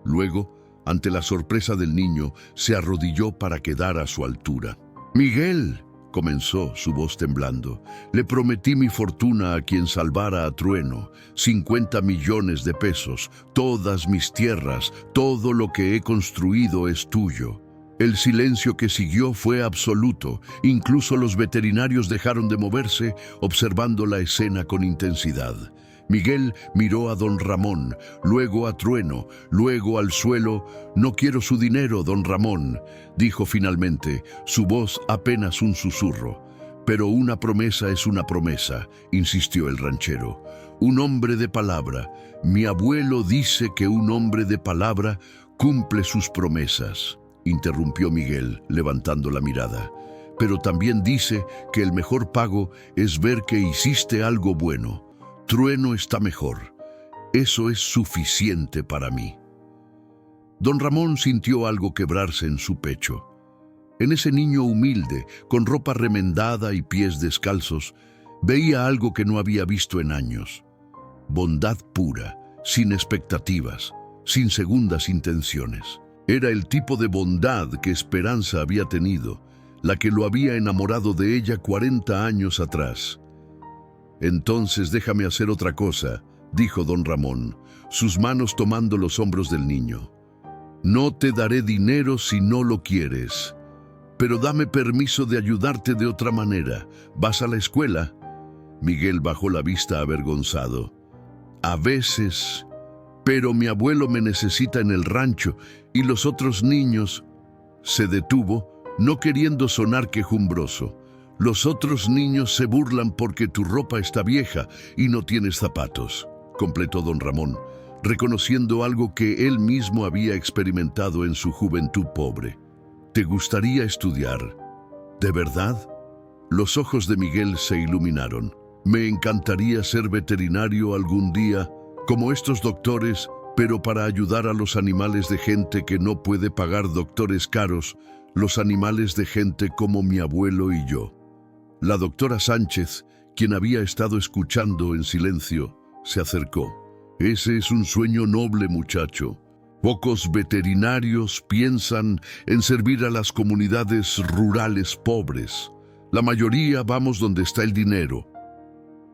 Luego, ante la sorpresa del niño, se arrodilló para quedar a su altura. «Miguel», comenzó, su voz temblando, «le prometí mi fortuna a quien salvara a Trueno, 50 millones de pesos, todas mis tierras, todo lo que he construido es tuyo». El silencio que siguió fue absoluto. Incluso los veterinarios dejaron de moverse, observando la escena con intensidad. Miguel miró a don Ramón, luego a Trueno, luego al suelo. «No quiero su dinero, don Ramón», dijo finalmente, su voz apenas un susurro. «Pero una promesa es una promesa», insistió el ranchero. «Un hombre de palabra. Mi abuelo dice que un hombre de palabra cumple sus promesas», interrumpió Miguel, levantando la mirada. «Pero también dice que el mejor pago es ver que hiciste algo bueno. Trueno está mejor. Eso es suficiente para mí». Don Ramón sintió algo quebrarse en su pecho. En ese niño humilde, con ropa remendada y pies descalzos, veía algo que no había visto en años. bondad pura, sin expectativas, sin segundas intenciones. Era el tipo de bondad que Esperanza había tenido, la que lo había enamorado de ella 40 años atrás. «Entonces déjame hacer otra cosa», dijo don Ramón, sus manos tomando los hombros del niño. «No te daré dinero si no lo quieres, pero dame permiso de ayudarte de otra manera. ¿Vas a la escuela?». Miguel bajó la vista avergonzado. «A veces, pero mi abuelo me necesita en el rancho y los otros niños». Se detuvo, no queriendo sonar quejumbroso. «Los otros niños se burlan porque tu ropa está vieja y no tienes zapatos», completó don Ramón, reconociendo algo que él mismo había experimentado en su juventud pobre. «¿Te gustaría estudiar? ¿De verdad?». Los ojos de Miguel se iluminaron. «Me encantaría ser veterinario algún día, como estos doctores, pero para ayudar a los animales de gente que no puede pagar doctores caros, los animales de gente como mi abuelo y yo». La doctora Sánchez, quien había estado escuchando en silencio, se acercó. «Ese es un sueño noble, muchacho. Pocos veterinarios piensan en servir a las comunidades rurales pobres. La mayoría vamos donde está el dinero.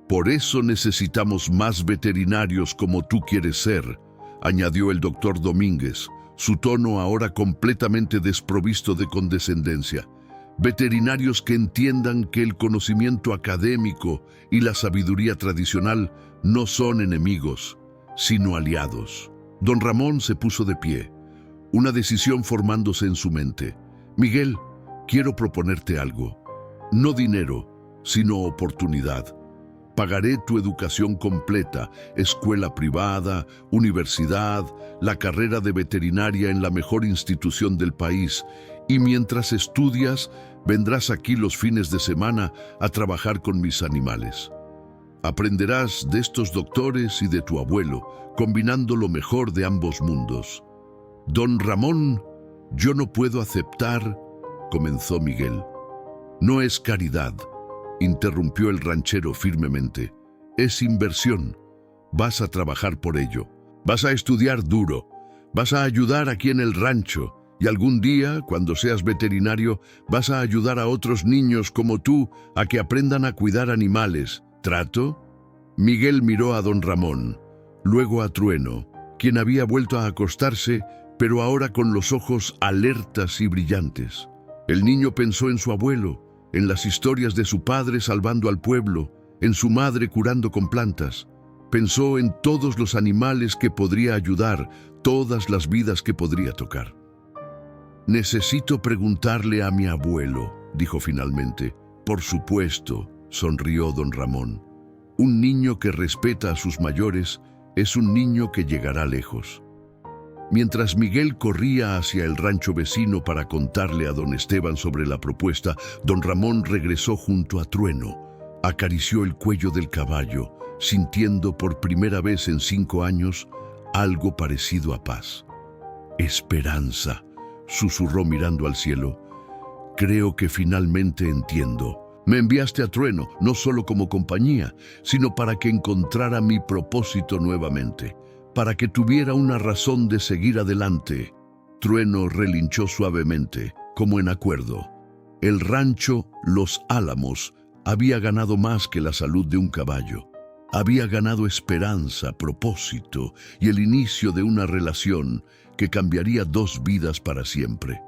Por eso necesitamos más veterinarios como tú quieres ser», añadió el doctor Domínguez, su tono ahora completamente desprovisto de condescendencia. «Veterinarios que entiendan que el conocimiento académico y la sabiduría tradicional no son enemigos, sino aliados». Don Ramón se puso de pie, una decisión formándose en su mente. «Miguel, quiero proponerte algo. No dinero, sino oportunidad. Pagaré tu educación completa, escuela privada, universidad, la carrera de veterinaria en la mejor institución del país, y mientras estudias, vendrás aquí los fines de semana a trabajar con mis animales. Aprenderás de estos doctores y de tu abuelo, combinando lo mejor de ambos mundos». «Don Ramón, yo no puedo aceptar», comenzó Miguel. «No es caridad», interrumpió el ranchero firmemente. «Es inversión. Vas a trabajar por ello. Vas a estudiar duro. Vas a ayudar aquí en el rancho. Y algún día, cuando seas veterinario, vas a ayudar a otros niños como tú a que aprendan a cuidar animales. ¿Trato?». Miguel miró a don Ramón, luego a Trueno, quien había vuelto a acostarse, pero ahora con los ojos alertas y brillantes. El niño pensó en su abuelo, en las historias de su padre salvando al pueblo, en su madre curando con plantas. Pensó en todos los animales que podría ayudar, todas las vidas que podría tocar. «Necesito preguntarle a mi abuelo», dijo finalmente. «Por supuesto», sonrió don Ramón. «Un niño que respeta a sus mayores es un niño que llegará lejos». Mientras Miguel corría hacia el rancho vecino para contarle a don Esteban sobre la propuesta, don Ramón regresó junto a Trueno. Acarició el cuello del caballo, sintiendo por primera vez en 5 años algo parecido a paz. «Esperanza», susurró mirando al cielo. «Creo que finalmente entiendo. Me enviaste a Trueno, no solo como compañía, sino para que encontrara mi propósito nuevamente, para que tuviera una razón de seguir adelante». Trueno relinchó suavemente, como en acuerdo. El rancho Los Álamos había ganado más que la salud de un caballo. Había ganado esperanza, propósito y el inicio de una relación que cambiaría 2 vidas para siempre.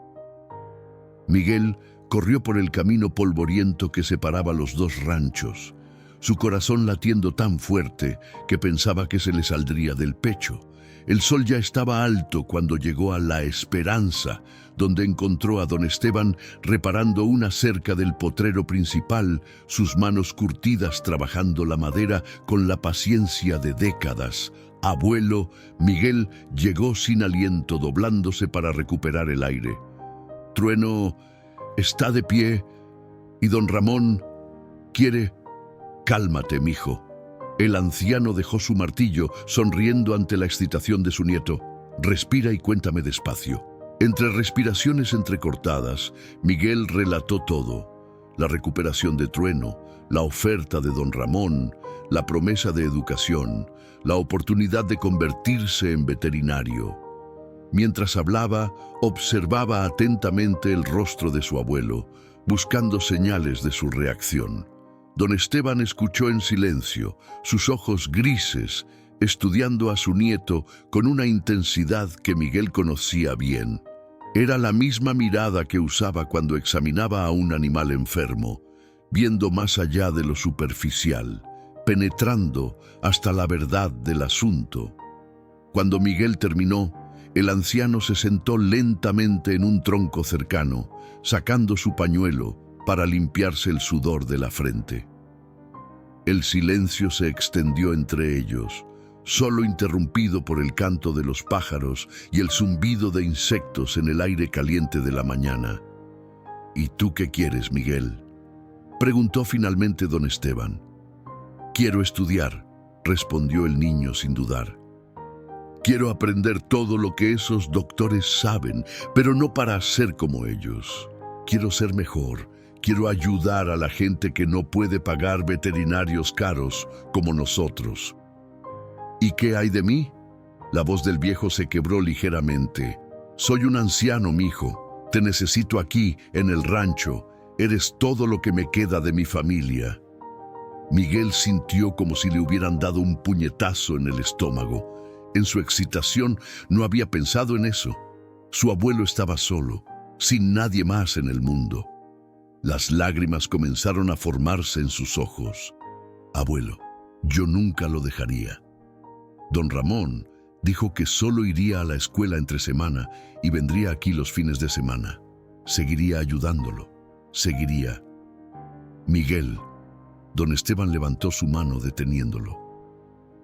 Miguel corrió por el camino polvoriento que separaba los 2 ranchos, su corazón latiendo tan fuerte que pensaba que se le saldría del pecho. El sol ya estaba alto cuando llegó a La Esperanza, donde encontró a don Esteban reparando una cerca del potrero principal, sus manos curtidas trabajando la madera con la paciencia de décadas. «Abuelo», Miguel llegó sin aliento, doblándose para recuperar el aire. Trueno está de pie y don Ramón quiere... «Cálmate, mijo». El anciano dejó su martillo, sonriendo ante la excitación de su nieto. «Respira y cuéntame despacio». Entre respiraciones entrecortadas, Miguel relató todo: la recuperación de Trueno, la oferta de don Ramón, la promesa de educación, la oportunidad de convertirse en veterinario. Mientras hablaba, observaba atentamente el rostro de su abuelo, buscando señales de su reacción. Don Esteban escuchó en silencio, sus ojos grises, estudiando a su nieto con una intensidad que Miguel conocía bien. Era la misma mirada que usaba cuando examinaba a un animal enfermo, viendo más allá de lo superficial, penetrando hasta la verdad del asunto. Cuando Miguel terminó, el anciano se sentó lentamente en un tronco cercano, sacando su pañuelo para limpiarse el sudor de la frente. El silencio se extendió entre ellos, solo interrumpido por el canto de los pájaros y el zumbido de insectos en el aire caliente de la mañana. «¿Y tú qué quieres, Miguel?», preguntó finalmente don Esteban. «Quiero estudiar», respondió el niño sin dudar. «Quiero aprender todo lo que esos doctores saben, pero no para ser como ellos. Quiero ser mejor. Quiero ayudar a la gente que no puede pagar veterinarios caros como nosotros». «¿Y qué hay de mí?», la voz del viejo se quebró ligeramente. «Soy un anciano, mijo. Te necesito aquí, en el rancho. Eres todo lo que me queda de mi familia». Miguel sintió como si le hubieran dado un puñetazo en el estómago. En su excitación no había pensado en eso. Su abuelo estaba solo, sin nadie más en el mundo. Las lágrimas comenzaron a formarse en sus ojos. «Abuelo, yo nunca lo dejaría». Don Ramón dijo que solo iría a la escuela entre semana y vendría aquí los fines de semana. Seguiría ayudándolo. Seguiría. «Miguel», don Esteban levantó su mano deteniéndolo.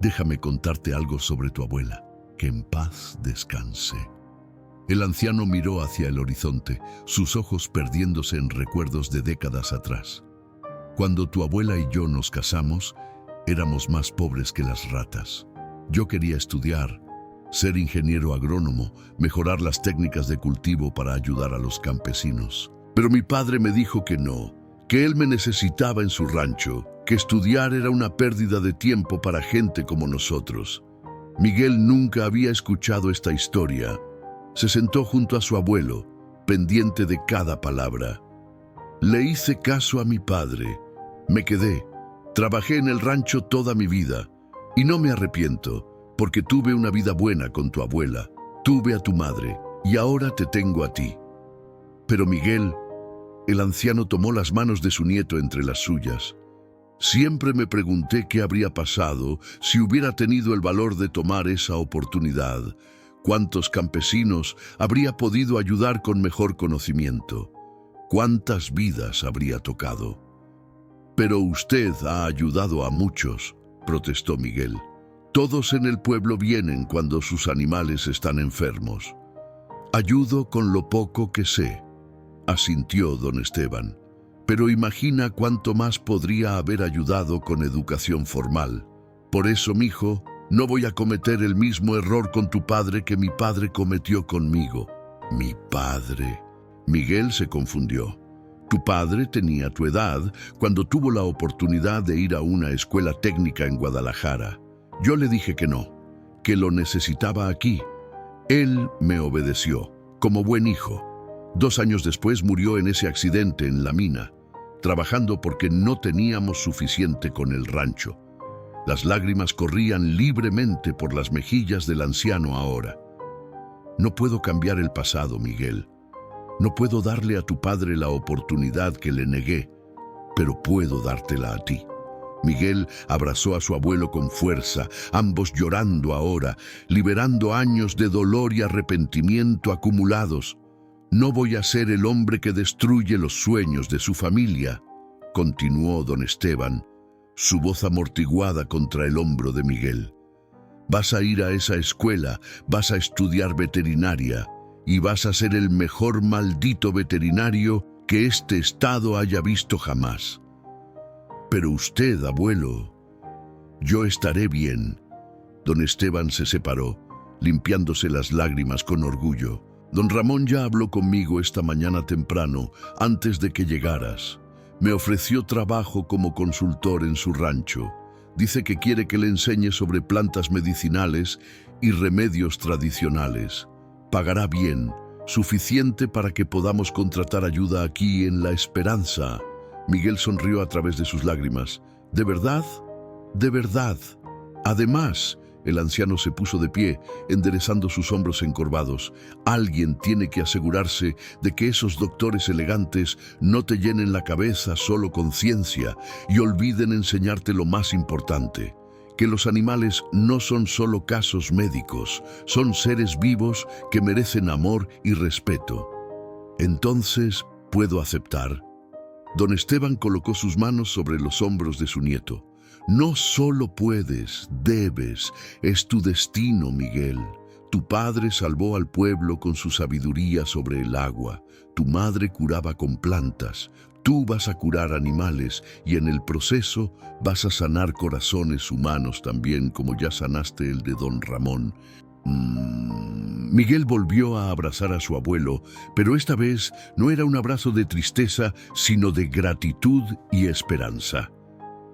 «Déjame contarte algo sobre tu abuela. Que en paz descanse». El anciano miró hacia el horizonte, sus ojos perdiéndose en recuerdos de décadas atrás. «Cuando tu abuela y yo nos casamos, éramos más pobres que las ratas. Yo quería estudiar, ser ingeniero agrónomo, mejorar las técnicas de cultivo para ayudar a los campesinos. Pero mi padre me dijo que no, que él me necesitaba en su rancho, que estudiar era una pérdida de tiempo para gente como nosotros». Miguel nunca había escuchado esta historia. Se sentó junto a su abuelo, pendiente de cada palabra. «Le hice caso a mi padre. Me quedé. Trabajé en el rancho toda mi vida. Y no me arrepiento, porque tuve una vida buena con tu abuela. Tuve a tu madre, y ahora te tengo a ti». «Pero Miguel», el anciano tomó las manos de su nieto entre las suyas. «Siempre me pregunté qué habría pasado si hubiera tenido el valor de tomar esa oportunidad. ¿Cuántos campesinos habría podido ayudar con mejor conocimiento? ¿Cuántas vidas habría tocado?» «Pero usted ha ayudado a muchos», protestó Miguel. «Todos en el pueblo vienen cuando sus animales están enfermos». «Ayudo con lo poco que sé», asintió don Esteban. «Pero imagina cuánto más podría haber ayudado con educación formal. Por eso, mijo, no voy a cometer el mismo error con tu padre que mi padre cometió conmigo». «¿Mi padre?». Miguel se confundió. «Tu padre tenía tu edad cuando tuvo la oportunidad de ir a una escuela técnica en Guadalajara. Yo le dije que no, que lo necesitaba aquí. Él me obedeció, como buen hijo. 2 años después murió en ese accidente en la mina, trabajando porque no teníamos suficiente con el rancho». Las lágrimas corrían libremente por las mejillas del anciano ahora. «No puedo cambiar el pasado, Miguel. No puedo darle a tu padre la oportunidad que le negué, pero puedo dártela a ti». Miguel abrazó a su abuelo con fuerza, ambos llorando ahora, liberando años de dolor y arrepentimiento acumulados. «No voy a ser el hombre que destruye los sueños de su familia», continuó don Esteban, su voz amortiguada contra el hombro de Miguel. «Vas a ir a esa escuela, vas a estudiar veterinaria y vas a ser el mejor maldito veterinario que este estado haya visto jamás. Pero usted, abuelo, yo estaré bien». Don Esteban se separó, limpiándose las lágrimas con orgullo. «Don Ramón ya habló conmigo esta mañana temprano, antes de que llegaras. Me ofreció trabajo como consultor en su rancho. Dice que quiere que le enseñe sobre plantas medicinales y remedios tradicionales. Pagará bien, suficiente para que podamos contratar ayuda aquí en La Esperanza. Miguel sonrió a través de sus lágrimas. ¿De verdad? De verdad. Además, el anciano se puso de pie, enderezando sus hombros encorvados. Alguien tiene que asegurarse de que esos doctores elegantes no te llenen la cabeza solo con ciencia y olviden enseñarte lo más importante, que los animales no son solo casos médicos, son seres vivos que merecen amor y respeto. Entonces, ¿puedo aceptar? Don Esteban colocó sus manos sobre los hombros de su nieto. No solo puedes, debes, es tu destino, Miguel. Tu padre salvó al pueblo con su sabiduría sobre el agua. Tu madre curaba con plantas. Tú vas a curar animales y en el proceso vas a sanar corazones humanos también, como ya sanaste el de don Ramón. Miguel volvió a abrazar a su abuelo, pero esta vez no era un abrazo de tristeza, sino de gratitud y esperanza.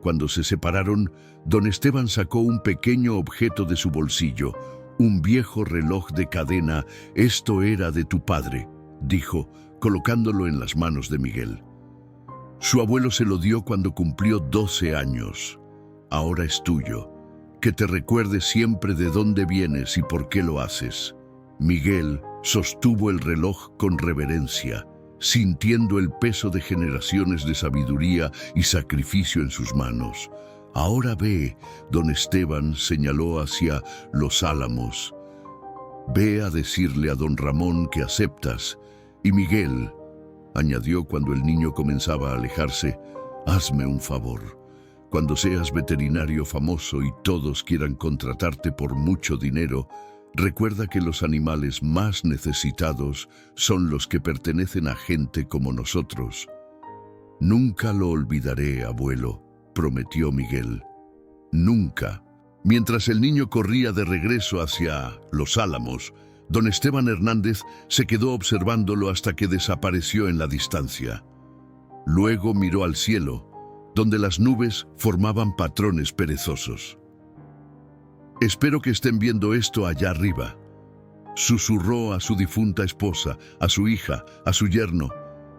Cuando se separaron, don Esteban sacó un pequeño objeto de su bolsillo, un viejo reloj de cadena. «Esto era de tu padre», dijo, colocándolo en las manos de Miguel. Su abuelo se lo dio cuando cumplió 12 años. Ahora es tuyo. Que te recuerde siempre de dónde vienes y por qué lo haces. Miguel sostuvo el reloj con reverencia, sintiendo el peso de generaciones de sabiduría y sacrificio en sus manos. Ahora ve, don Esteban señaló hacia Los Álamos. Ve a decirle a don Ramón que aceptas. Y Miguel, añadió cuando el niño comenzaba a alejarse, hazme un favor. Cuando seas veterinario famoso y todos quieran contratarte por mucho dinero, recuerda que los animales más necesitados son los que pertenecen a gente como nosotros. Nunca lo olvidaré, abuelo, prometió Miguel. Nunca. Mientras el niño corría de regreso hacia Los Álamos, don Esteban Hernández se quedó observándolo hasta que desapareció en la distancia. Luego miró al cielo, donde las nubes formaban patrones perezosos. «Espero que estén viendo esto allá arriba», susurró a su difunta esposa, a su hija, a su yerno.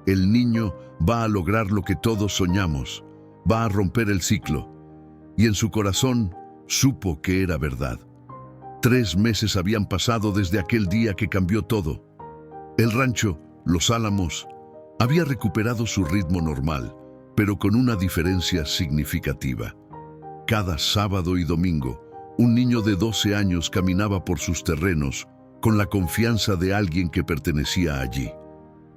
«El niño va a lograr lo que todos soñamos, va a romper el ciclo». Y en su corazón supo que era verdad. 3 meses habían pasado desde aquel día que cambió todo. El rancho, Los Álamos, había recuperado su ritmo normal, pero con una diferencia significativa. Cada sábado y domingo, un niño de 12 años caminaba por sus terrenos con la confianza de alguien que pertenecía allí.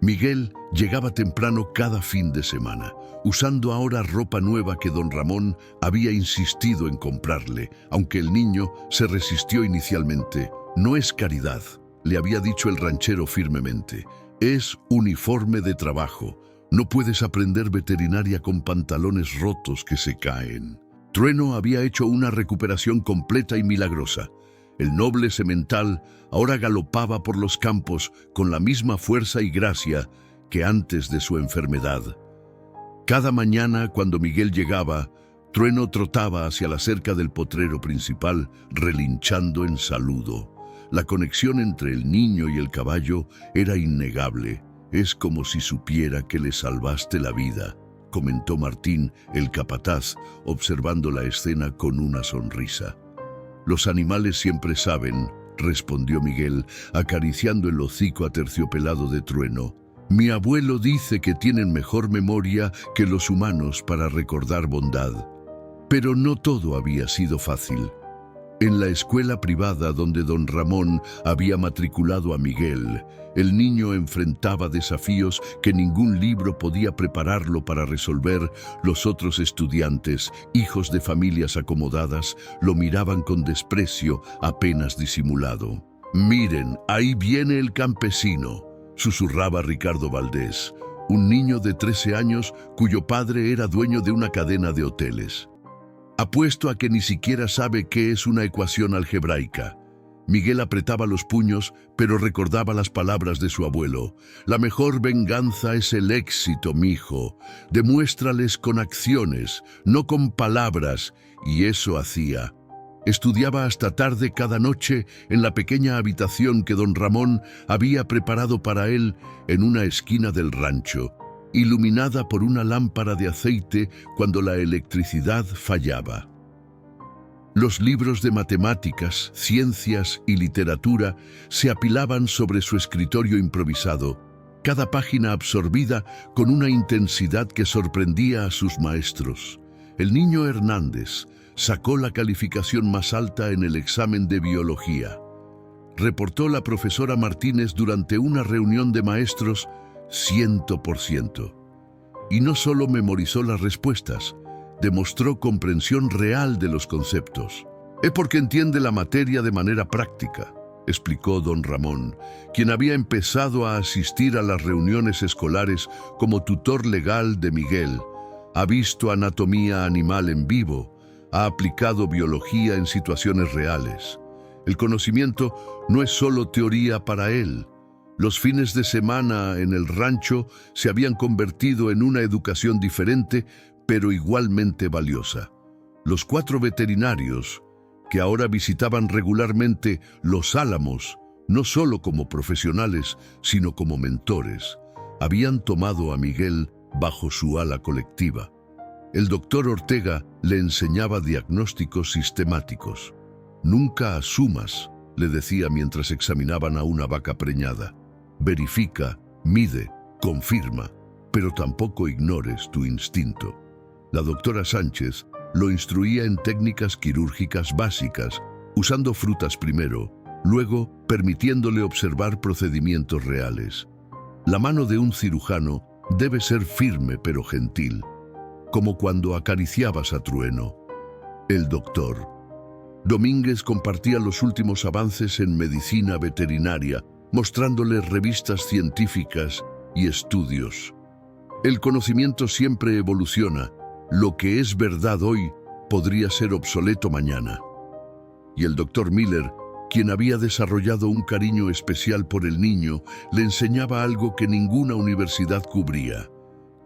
Miguel llegaba temprano cada fin de semana, usando ahora ropa nueva que don Ramón había insistido en comprarle, aunque el niño se resistió inicialmente. «No es caridad», le había dicho el ranchero firmemente, «es uniforme de trabajo. No puedes aprender veterinaria con pantalones rotos que se caen». Trueno había hecho una recuperación completa y milagrosa. El noble semental ahora galopaba por los campos con la misma fuerza y gracia que antes de su enfermedad. Cada mañana, cuando Miguel llegaba, Trueno trotaba hacia la cerca del potrero principal, relinchando en saludo. La conexión entre el niño y el caballo era innegable. «Es como si supiera que le salvaste la vida», comentó Martín, el capataz, observando la escena con una sonrisa. «Los animales siempre saben», respondió Miguel, acariciando el hocico aterciopelado de Trueno. «Mi abuelo dice que tienen mejor memoria que los humanos para recordar bondad». Pero no todo había sido fácil. En la escuela privada donde don Ramón había matriculado a Miguel, el niño enfrentaba desafíos que ningún libro podía prepararlo para resolver. Los otros estudiantes, hijos de familias acomodadas, lo miraban con desprecio apenas disimulado. «Miren, ahí viene el campesino», susurraba Ricardo Valdés, un niño de 13 años cuyo padre era dueño de una cadena de hoteles. «Apuesto a que ni siquiera sabe qué es una ecuación algebraica». Miguel apretaba los puños, pero recordaba las palabras de su abuelo. La mejor venganza es el éxito, mijo. Demuéstrales con acciones, no con palabras, y eso hacía. Estudiaba hasta tarde cada noche en la pequeña habitación que don Ramón había preparado para él en una esquina del rancho, iluminada por una lámpara de aceite cuando la electricidad fallaba. Los libros de matemáticas, ciencias y literatura se apilaban sobre su escritorio improvisado, cada página absorbida con una intensidad que sorprendía a sus maestros. El niño Hernández sacó la calificación más alta en el examen de biología. Reportó la profesora Martínez durante una reunión de maestros 100%. Y no solo memorizó las respuestas, demostró comprensión real de los conceptos. Es porque entiende la materia de manera práctica, explicó don Ramón, quien había empezado a asistir a las reuniones escolares como tutor legal de Miguel. Ha visto anatomía animal en vivo, ha aplicado biología en situaciones reales. El conocimiento no es solo teoría para él. Los fines de semana en el rancho se habían convertido en una educación diferente, pero igualmente valiosa. Los 4 veterinarios, que ahora visitaban regularmente Los Álamos, no solo como profesionales, sino como mentores, habían tomado a Miguel bajo su ala colectiva. El doctor Ortega le enseñaba diagnósticos sistemáticos. Nunca asumas, le decía mientras examinaban a una vaca preñada. Verifica, mide, confirma, pero tampoco ignores tu instinto. La doctora Sánchez lo instruía en técnicas quirúrgicas básicas, usando frutas primero, luego permitiéndole observar procedimientos reales. La mano de un cirujano debe ser firme pero gentil, como cuando acariciabas a Trueno. El doctor Domínguez compartía los últimos avances en medicina veterinaria, mostrándole revistas científicas y estudios. El conocimiento siempre evoluciona. Lo que es verdad hoy podría ser obsoleto mañana. Y el doctor Miller, quien había desarrollado un cariño especial por el niño, le enseñaba algo que ninguna universidad cubría: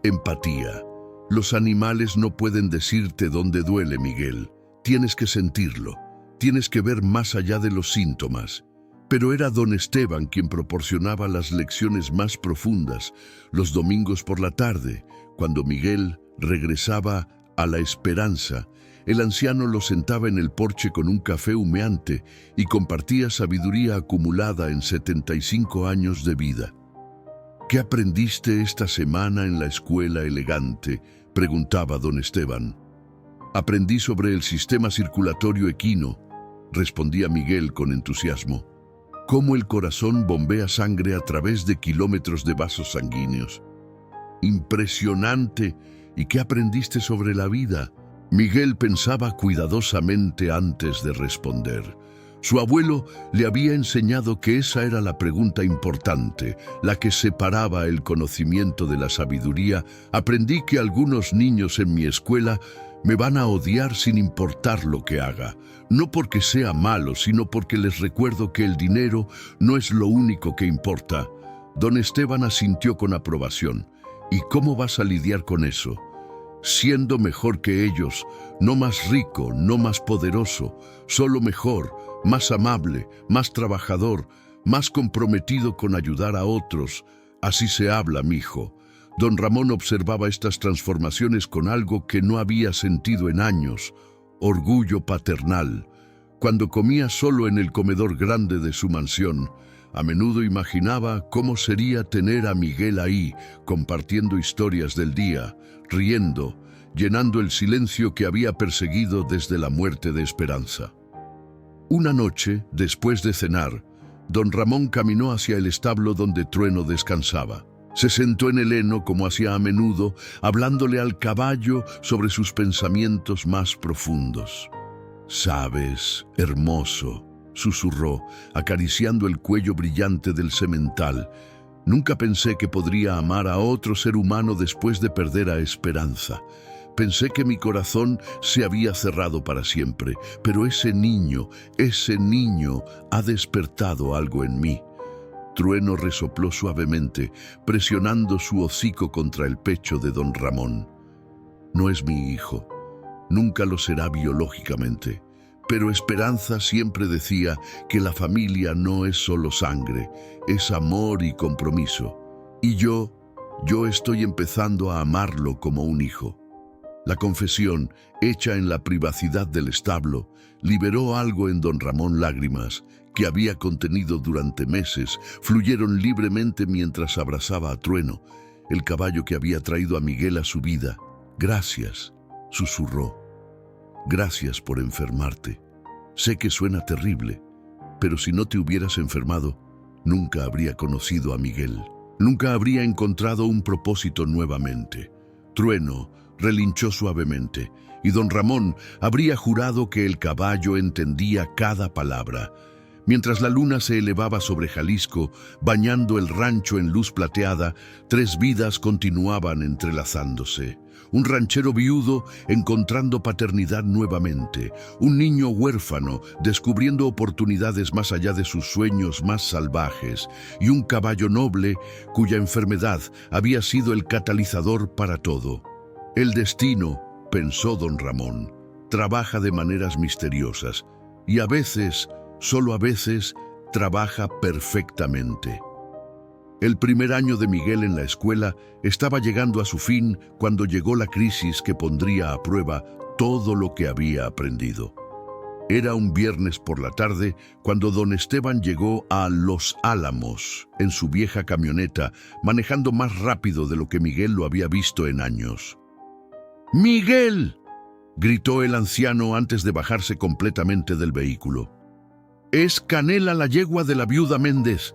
empatía. Los animales no pueden decirte dónde duele, Miguel. Tienes que sentirlo. Tienes que ver más allá de los síntomas. Pero era don Esteban quien proporcionaba las lecciones más profundas, los domingos por la tarde, cuando Miguel regresaba a la esperanza. El anciano lo sentaba en el porche con un café humeante y compartía sabiduría acumulada en 75 años de vida. ¿Qué aprendiste esta semana en la escuela elegante?, preguntaba don Esteban. Aprendí sobre el sistema circulatorio equino, respondía Miguel con entusiasmo. Cómo el corazón bombea sangre a través de kilómetros de vasos sanguíneos. Impresionante. ¿Y qué aprendiste sobre la vida? Miguel pensaba cuidadosamente antes de responder. Su abuelo le había enseñado que esa era la pregunta importante, la que separaba el conocimiento de la sabiduría. Aprendí que algunos niños en mi escuela me van a odiar sin importar lo que haga, no porque sea malo, sino porque les recuerdo que el dinero no es lo único que importa. Don Esteban asintió con aprobación. ¿Y cómo vas a lidiar con eso? Siendo mejor que ellos, no más rico, no más poderoso, solo mejor, más amable, más trabajador, más comprometido con ayudar a otros. Así se habla, mijo. Don Ramón observaba estas transformaciones con algo que no había sentido en años: orgullo paternal. Cuando comía solo en el comedor grande de su mansión, a menudo imaginaba cómo sería tener a Miguel ahí, compartiendo historias del día, riendo, llenando el silencio que había perseguido desde la muerte de Esperanza. Una noche, después de cenar, don Ramón caminó hacia el establo donde Trueno descansaba. Se sentó en el heno como hacía a menudo, hablándole al caballo sobre sus pensamientos más profundos. «Sabes, hermoso», susurró, acariciando el cuello brillante del semental. «Nunca pensé que podría amar a otro ser humano después de perder a Esperanza. Pensé que mi corazón se había cerrado para siempre, pero ese niño ha despertado algo en mí. Trueno resopló suavemente, presionando su hocico contra el pecho de don Ramón. No es mi hijo, nunca lo será biológicamente, pero Esperanza siempre decía que la familia no es solo sangre, es amor y compromiso. Y yo estoy empezando a amarlo como un hijo. La confesión, hecha en la privacidad del establo, liberó algo en don Ramón. Lágrimas que había contenido durante meses fluyeron libremente mientras abrazaba a Trueno, el caballo que había traído a Miguel a su vida. Gracias, susurró. Gracias por enfermarte. Sé que suena terrible, pero si no te hubieras enfermado, nunca habría conocido a Miguel. Nunca habría encontrado un propósito nuevamente. Trueno relinchó suavemente, y don Ramón habría jurado que el caballo entendía cada palabra. Mientras la luna se elevaba sobre Jalisco, bañando el rancho en luz plateada, tres vidas continuaban entrelazándose. Un ranchero viudo encontrando paternidad nuevamente, un niño huérfano descubriendo oportunidades más allá de sus sueños más salvajes, y un caballo noble cuya enfermedad había sido el catalizador para todo. El destino, pensó don Ramón, trabaja de maneras misteriosas, y a veces, solo a veces, trabaja perfectamente. El primer año de Miguel en la escuela estaba llegando a su fin cuando llegó la crisis que pondría a prueba todo lo que había aprendido. Era un viernes por la tarde cuando don Esteban llegó a Los Álamos en su vieja camioneta, manejando más rápido de lo que Miguel lo había visto en años. ¡Miguel!, gritó el anciano antes de bajarse completamente del vehículo. «Es Canela, la yegua de la viuda Méndez.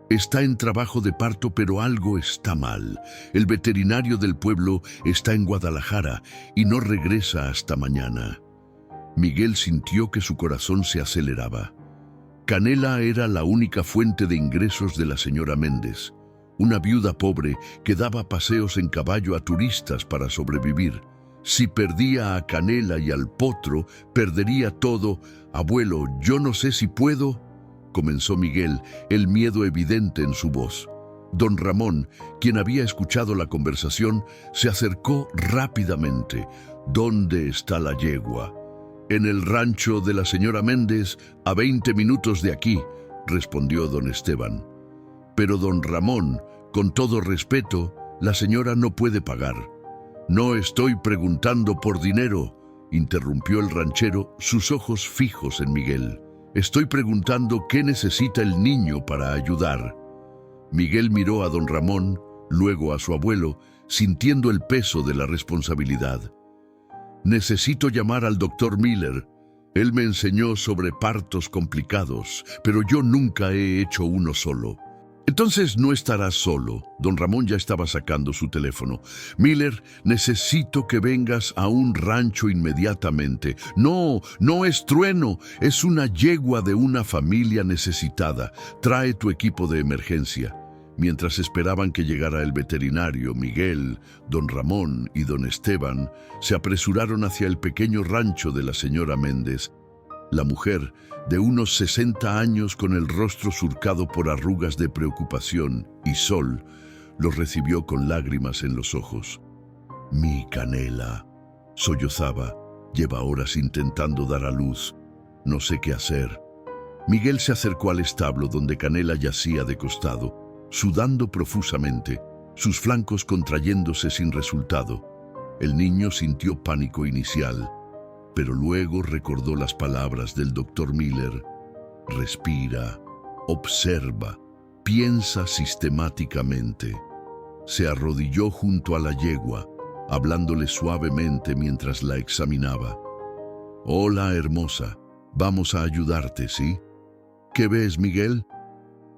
Está en trabajo de parto, pero algo está mal. El veterinario del pueblo está en Guadalajara y no regresa hasta mañana». Miguel sintió que su corazón se aceleraba. Canela era la única fuente de ingresos de la señora Méndez, una viuda pobre que daba paseos en caballo a turistas para sobrevivir. Si perdía a Canela y al potro, perdería todo. «Abuelo, yo no sé si puedo», comenzó Miguel, el miedo evidente en su voz. Don Ramón, quien había escuchado la conversación, se acercó rápidamente. «¿Dónde está la yegua?» «En el rancho de la señora Méndez, a 20 minutos de aquí», respondió don Esteban. «Pero don Ramón, con todo respeto, la señora no puede pagar». «No estoy preguntando por dinero», interrumpió el ranchero, sus ojos fijos en Miguel. «Estoy preguntando qué necesita el niño para ayudar». Miguel miró a don Ramón, luego a su abuelo, sintiendo el peso de la responsabilidad. «Necesito llamar al doctor Miller. Él me enseñó sobre partos complicados, pero yo nunca he hecho uno solo». «Entonces no estarás solo». Don Ramón ya estaba sacando su teléfono. «Miller, necesito que vengas a un rancho inmediatamente». «No, no es Trueno, es una yegua de una familia necesitada. Trae tu equipo de emergencia». Mientras esperaban que llegara el veterinario, Miguel, don Ramón y don Esteban se apresuraron hacia el pequeño rancho de la señora Méndez. La mujer, de unos 60 años con el rostro surcado por arrugas de preocupación y sol, los recibió con lágrimas en los ojos. «Mi Canela», sollozaba, «lleva horas intentando dar a luz. No sé qué hacer». Miguel se acercó al establo donde Canela yacía de costado, sudando profusamente, sus flancos contrayéndose sin resultado. El niño sintió pánico inicial, pero luego recordó las palabras del doctor Miller. Respira, observa, piensa sistemáticamente. Se arrodilló junto a la yegua, hablándole suavemente mientras la examinaba. «Hola, hermosa, vamos a ayudarte, ¿sí?» «¿Qué ves, Miguel?»,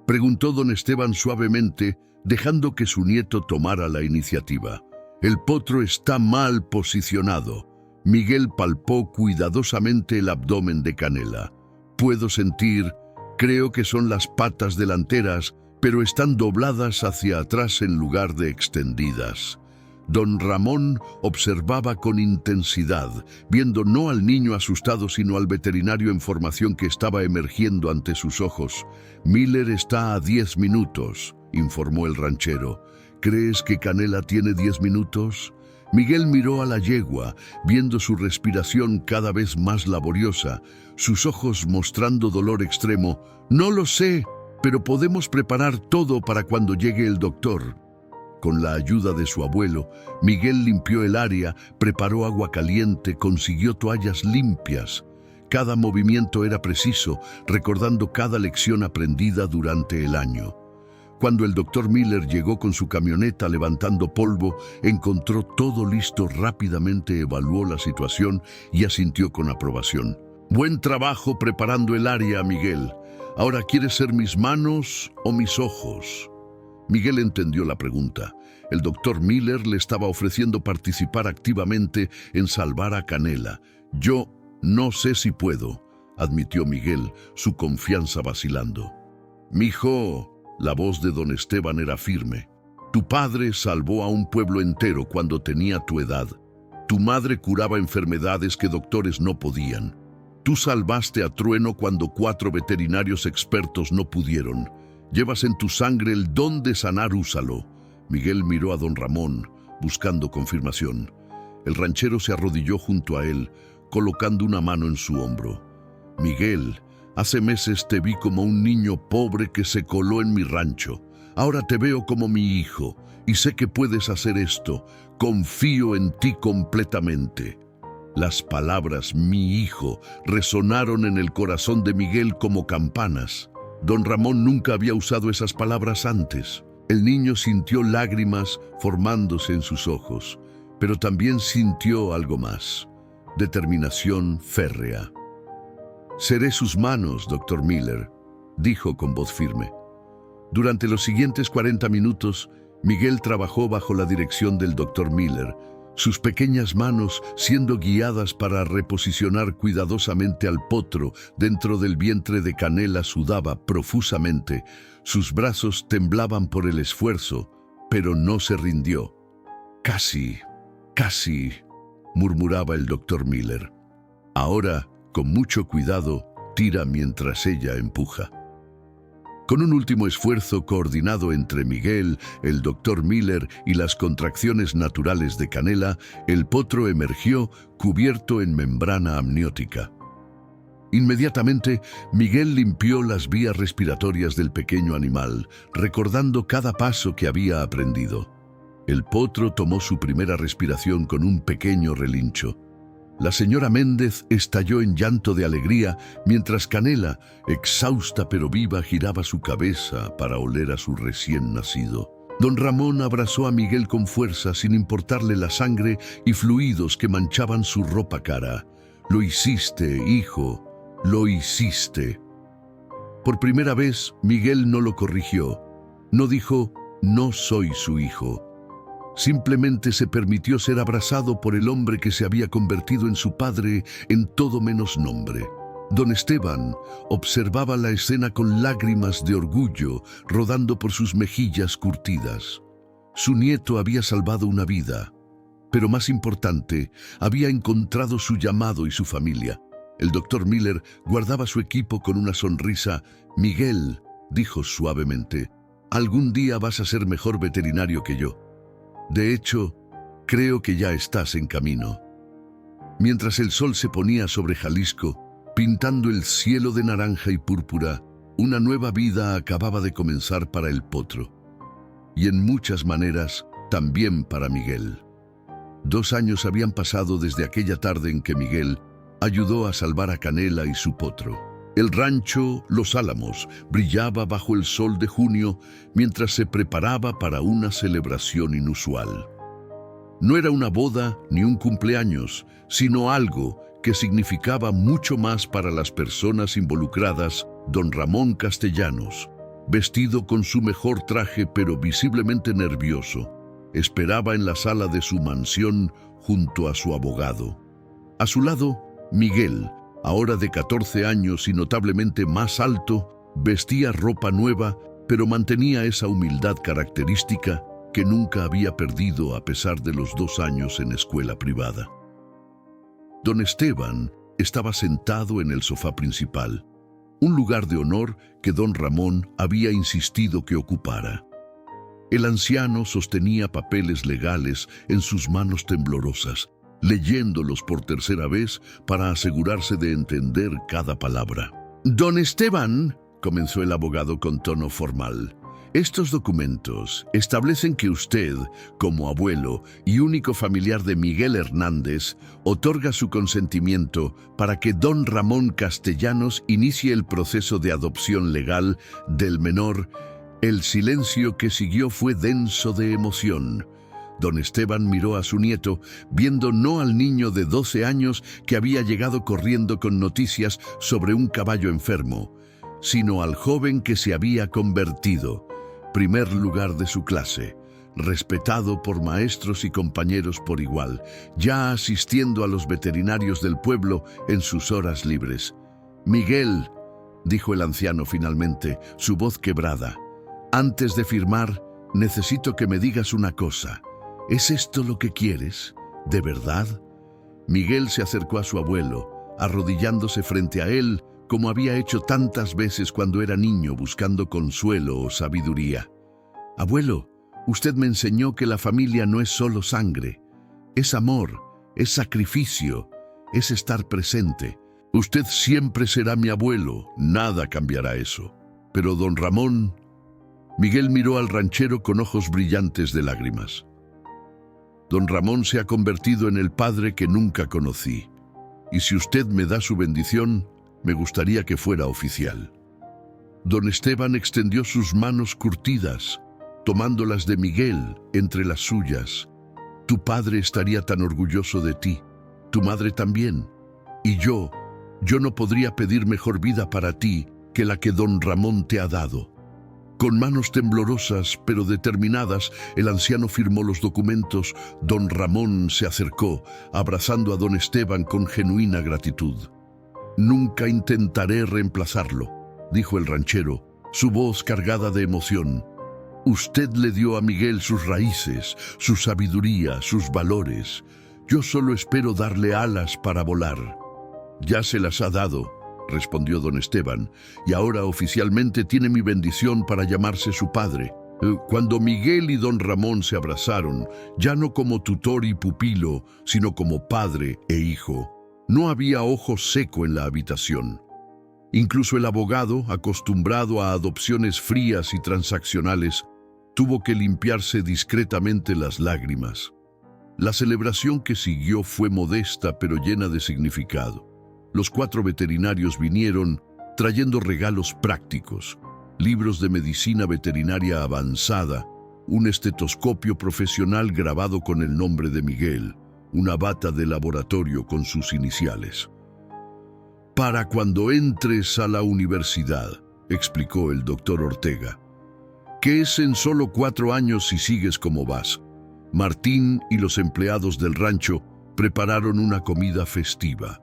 preguntó don Esteban suavemente, dejando que su nieto tomara la iniciativa. «El potro está mal posicionado». Miguel palpó cuidadosamente el abdomen de Canela. «Puedo sentir, creo que son las patas delanteras, pero están dobladas hacia atrás en lugar de extendidas». Don Ramón observaba con intensidad, viendo no al niño asustado sino al veterinario en formación que estaba emergiendo ante sus ojos. «Miller está a 10 minutos», informó el ranchero. «¿Crees que Canela tiene 10 minutos?» Miguel miró a la yegua, viendo su respiración cada vez más laboriosa, sus ojos mostrando dolor extremo. «No lo sé, pero podemos preparar todo para cuando llegue el doctor». Con la ayuda de su abuelo, Miguel limpió el área, preparó agua caliente, consiguió toallas limpias. Cada movimiento era preciso, recordando cada lección aprendida durante el año. Cuando el doctor Miller llegó con su camioneta levantando polvo, encontró todo listo, rápidamente evaluó la situación y asintió con aprobación. «Buen trabajo preparando el área, Miguel. Ahora, ¿quieres ser mis manos o mis ojos?» Miguel entendió la pregunta. El doctor Miller le estaba ofreciendo participar activamente en salvar a Canela. «Yo no sé si puedo», admitió Miguel, su confianza vacilando. «Mijo», la voz de don Esteban era firme. «Tu padre salvó a un pueblo entero cuando tenía tu edad. Tu madre curaba enfermedades que doctores no podían. Tú salvaste a Trueno cuando 4 veterinarios expertos no pudieron. Llevas en tu sangre el don de sanar, úsalo». Miguel miró a don Ramón, buscando confirmación. El ranchero se arrodilló junto a él, colocando una mano en su hombro. «Miguel, hace meses te vi como un niño pobre que se coló en mi rancho. Ahora te veo como mi hijo, y sé que puedes hacer esto. Confío en ti completamente». Las palabras «mi hijo» resonaron en el corazón de Miguel como campanas. Don Ramón nunca había usado esas palabras antes. El niño sintió lágrimas formándose en sus ojos, pero también sintió algo más: determinación férrea. «Seré sus manos, doctor Miller», dijo con voz firme. Durante los siguientes 40 minutos, Miguel trabajó bajo la dirección del doctor Miller, sus pequeñas manos siendo guiadas para reposicionar cuidadosamente al potro dentro del vientre de Canela. Sudaba profusamente, sus brazos temblaban por el esfuerzo, pero no se rindió. «Casi, murmuraba el doctor Miller. «Ahora, con mucho cuidado, tira mientras ella empuja». Con un último esfuerzo coordinado entre Miguel, el doctor Miller y las contracciones naturales de Canela, el potro emergió cubierto en membrana amniótica. Inmediatamente, Miguel limpió las vías respiratorias del pequeño animal, recordando cada paso que había aprendido. El potro tomó su primera respiración con un pequeño relincho. La señora Méndez estalló en llanto de alegría, mientras Canela, exhausta pero viva, giraba su cabeza para oler a su recién nacido. Don Ramón abrazó a Miguel con fuerza, sin importarle la sangre y fluidos que manchaban su ropa cara. «Lo hiciste, hijo, lo hiciste». Por primera vez, Miguel no lo corrigió. No dijo, «no soy su hijo». Simplemente se permitió ser abrazado por el hombre que se había convertido en su padre en todo menos nombre. Don Esteban observaba la escena con lágrimas de orgullo rodando por sus mejillas curtidas. Su nieto había salvado una vida, pero más importante, había encontrado su llamado y su familia. El doctor Miller guardaba su equipo con una sonrisa. «Miguel», dijo suavemente, «algún día vas a ser mejor veterinario que yo. De hecho, creo que ya estás en camino». Mientras el sol se ponía sobre Jalisco, pintando el cielo de naranja y púrpura, una nueva vida acababa de comenzar para el potro. Y en muchas maneras, también para Miguel. 2 años habían pasado desde aquella tarde en que Miguel ayudó a salvar a Canela y su potro. El rancho Los Álamos brillaba bajo el sol de junio mientras se preparaba para una celebración inusual. No era una boda ni un cumpleaños, sino algo que significaba mucho más para las personas involucradas. Don Ramón Castellanos, vestido con su mejor traje pero visiblemente nervioso, esperaba en la sala de su mansión junto a su abogado. A su lado, Miguel, ahora de 14 años y notablemente más alto, vestía ropa nueva, pero mantenía esa humildad característica. que nunca había perdido a pesar de los 2 años en escuela privada. Don Esteban estaba sentado en el sofá principal, un lugar de honor que don Ramón había insistido que ocupara. El anciano sostenía papeles legales en sus manos temblorosas, leyéndolos por tercera vez para asegurarse de entender cada palabra. «Don Esteban», comenzó el abogado con tono formal, «estos documentos establecen que usted, como abuelo y único familiar de Miguel Hernández, otorga su consentimiento para que don Ramón Castellanos inicie el proceso de adopción legal del menor». El silencio que siguió fue denso de emoción. Don Esteban miró a su nieto, viendo no al niño de 12 años que había llegado corriendo con noticias sobre un caballo enfermo, sino al joven que se había convertido, primer lugar de su clase, respetado por maestros y compañeros por igual, ya asistiendo a los veterinarios del pueblo en sus horas libres. «Miguel», dijo el anciano finalmente, su voz quebrada, «antes de firmar, necesito que me digas una cosa. ¿Es esto lo que quieres? ¿De verdad?» Miguel se acercó a su abuelo, arrodillándose frente a él, como había hecho tantas veces cuando era niño buscando consuelo o sabiduría. «Abuelo, usted me enseñó que la familia no es solo sangre, es amor, es sacrificio, es estar presente. Usted siempre será mi abuelo, nada cambiará eso. Pero don Ramón...» Miguel miró al ranchero con ojos brillantes de lágrimas. «Don Ramón se ha convertido en el padre que nunca conocí, y si usted me da su bendición, me gustaría que fuera oficial». Don Esteban extendió sus manos curtidas, tomándolas de Miguel entre las suyas. «Tu padre estaría tan orgulloso de ti, tu madre también, y yo no podría pedir mejor vida para ti que la que don Ramón te ha dado». Con manos temblorosas pero determinadas, el anciano firmó los documentos. Don Ramón se acercó, abrazando a don Esteban con genuina gratitud. «Nunca intentaré reemplazarlo», dijo el ranchero, su voz cargada de emoción. «Usted le dio a Miguel sus raíces, su sabiduría, sus valores. Yo solo espero darle alas para volar». «Ya se las ha dado», respondió don Esteban, «y ahora oficialmente tiene mi bendición para llamarse su padre». Cuando Miguel y don Ramón se abrazaron, ya no como tutor y pupilo, sino como padre e hijo, no había ojo seco en la habitación. Incluso el abogado, acostumbrado a adopciones frías y transaccionales, tuvo que limpiarse discretamente las lágrimas. La celebración que siguió fue modesta pero llena de significado. Los 4 veterinarios vinieron trayendo regalos prácticos, libros de medicina veterinaria avanzada, un estetoscopio profesional grabado con el nombre de Miguel, una bata de laboratorio con sus iniciales. «Para cuando entres a la universidad», explicó el doctor Ortega, «que es en solo 4 años si sigues como vas». Martín y los empleados del rancho prepararon una comida festiva.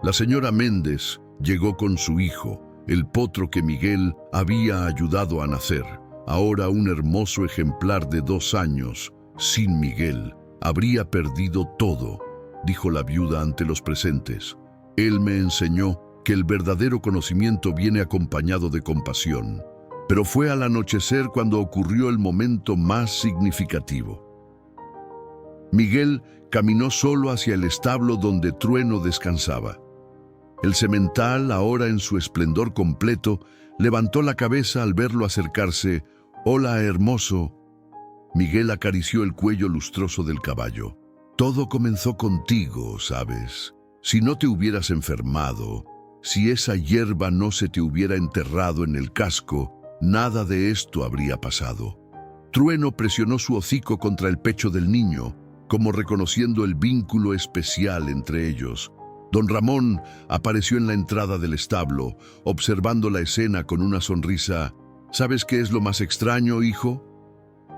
La señora Méndez llegó con su hijo, el potro que Miguel había ayudado a nacer. Ahora un hermoso ejemplar de 2 años. Sin Miguel, habría perdido todo, dijo la viuda ante los presentes. Él me enseñó que el verdadero conocimiento viene acompañado de compasión. Pero fue al anochecer cuando ocurrió el momento más significativo. Miguel caminó solo hacia el establo donde Trueno descansaba. El semental, ahora en su esplendor completo, levantó la cabeza al verlo acercarse. «Hola, hermoso». Miguel acarició el cuello lustroso del caballo. «Todo comenzó contigo, ¿sabes? Si no te hubieras enfermado, si esa hierba no se te hubiera enterrado en el casco, nada de esto habría pasado». Trueno presionó su hocico contra el pecho del niño, como reconociendo el vínculo especial entre ellos. Don Ramón apareció en la entrada del establo, observando la escena con una sonrisa. «¿Sabes qué es lo más extraño, hijo?».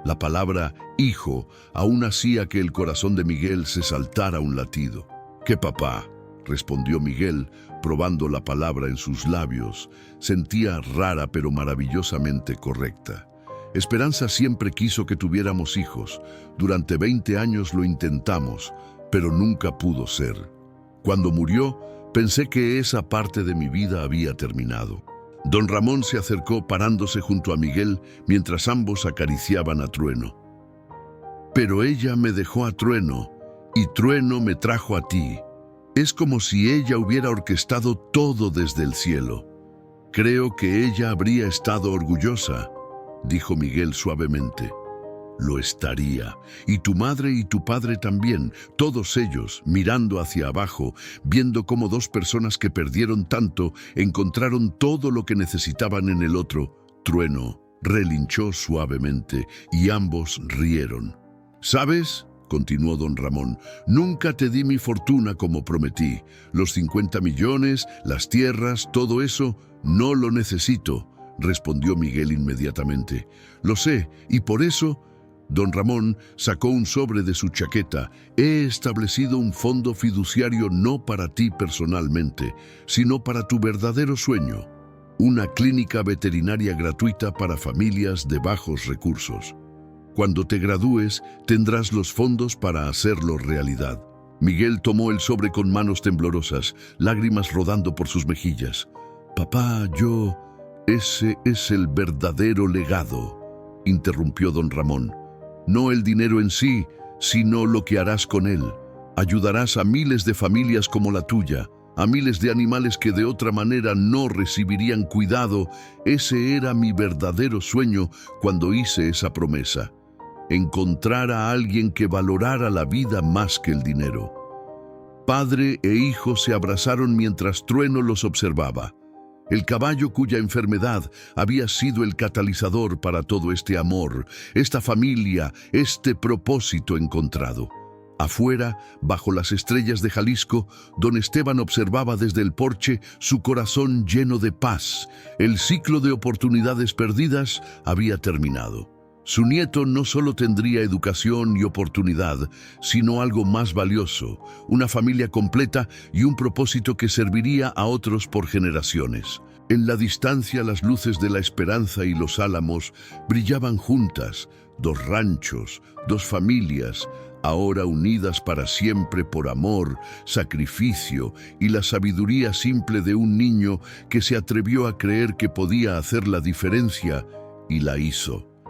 La palabra «hijo» aún hacía que el corazón de Miguel se saltara un latido. «¿Qué, papá?», respondió Miguel, probando la palabra en sus labios. Sentía rara pero maravillosamente correcta. Esperanza siempre quiso que tuviéramos hijos. Durante 20 años lo intentamos, pero nunca pudo ser. Cuando murió, pensé que esa parte de mi vida había terminado. Don Ramón se acercó parándose junto a Miguel mientras ambos acariciaban a Trueno. Pero ella me dejó a Trueno y Trueno me trajo a ti. Es como si ella hubiera orquestado todo desde el cielo. Creo que ella habría estado orgullosa, dijo Miguel suavemente. Lo estaría, y tu madre y tu padre también, todos ellos, mirando hacia abajo, viendo cómo dos personas que perdieron tanto encontraron todo lo que necesitaban en el otro. Trueno relinchó suavemente y ambos rieron. ¿Sabes?, continuó don Ramón, nunca te di mi fortuna como prometí. Los 50 millones, las tierras, todo eso, no lo necesito, respondió Miguel inmediatamente. Lo sé, y por eso... Don Ramón sacó un sobre de su chaqueta. He establecido un fondo fiduciario no para ti personalmente, sino para tu verdadero sueño. Una clínica veterinaria gratuita para familias de bajos recursos. Cuando te gradúes, tendrás los fondos para hacerlo realidad. Miguel tomó el sobre con manos temblorosas, lágrimas rodando por sus mejillas. Papá, ese es el verdadero legado, interrumpió don Ramón. No el dinero en sí, sino lo que harás con él. Ayudarás a miles de familias como la tuya, a miles de animales que de otra manera no recibirían cuidado. Ese era mi verdadero sueño cuando hice esa promesa. Encontrar a alguien que valorara la vida más que el dinero. Padre e hijo se abrazaron mientras Trueno los observaba. El caballo cuya enfermedad había sido el catalizador para todo este amor, esta familia, este propósito encontrado. Afuera, bajo las estrellas de Jalisco, don Esteban observaba desde el porche su corazón lleno de paz. El ciclo de oportunidades perdidas había terminado. Su nieto no solo tendría educación y oportunidad, sino algo más valioso, una familia completa y un propósito que serviría a otros por generaciones. En la distancia, las luces de la Esperanza y los Álamos brillaban juntas, dos ranchos, dos familias, ahora unidas para siempre por amor, sacrificio y la sabiduría simple de un niño que se atrevió a creer que podía hacer la diferencia y la hizo.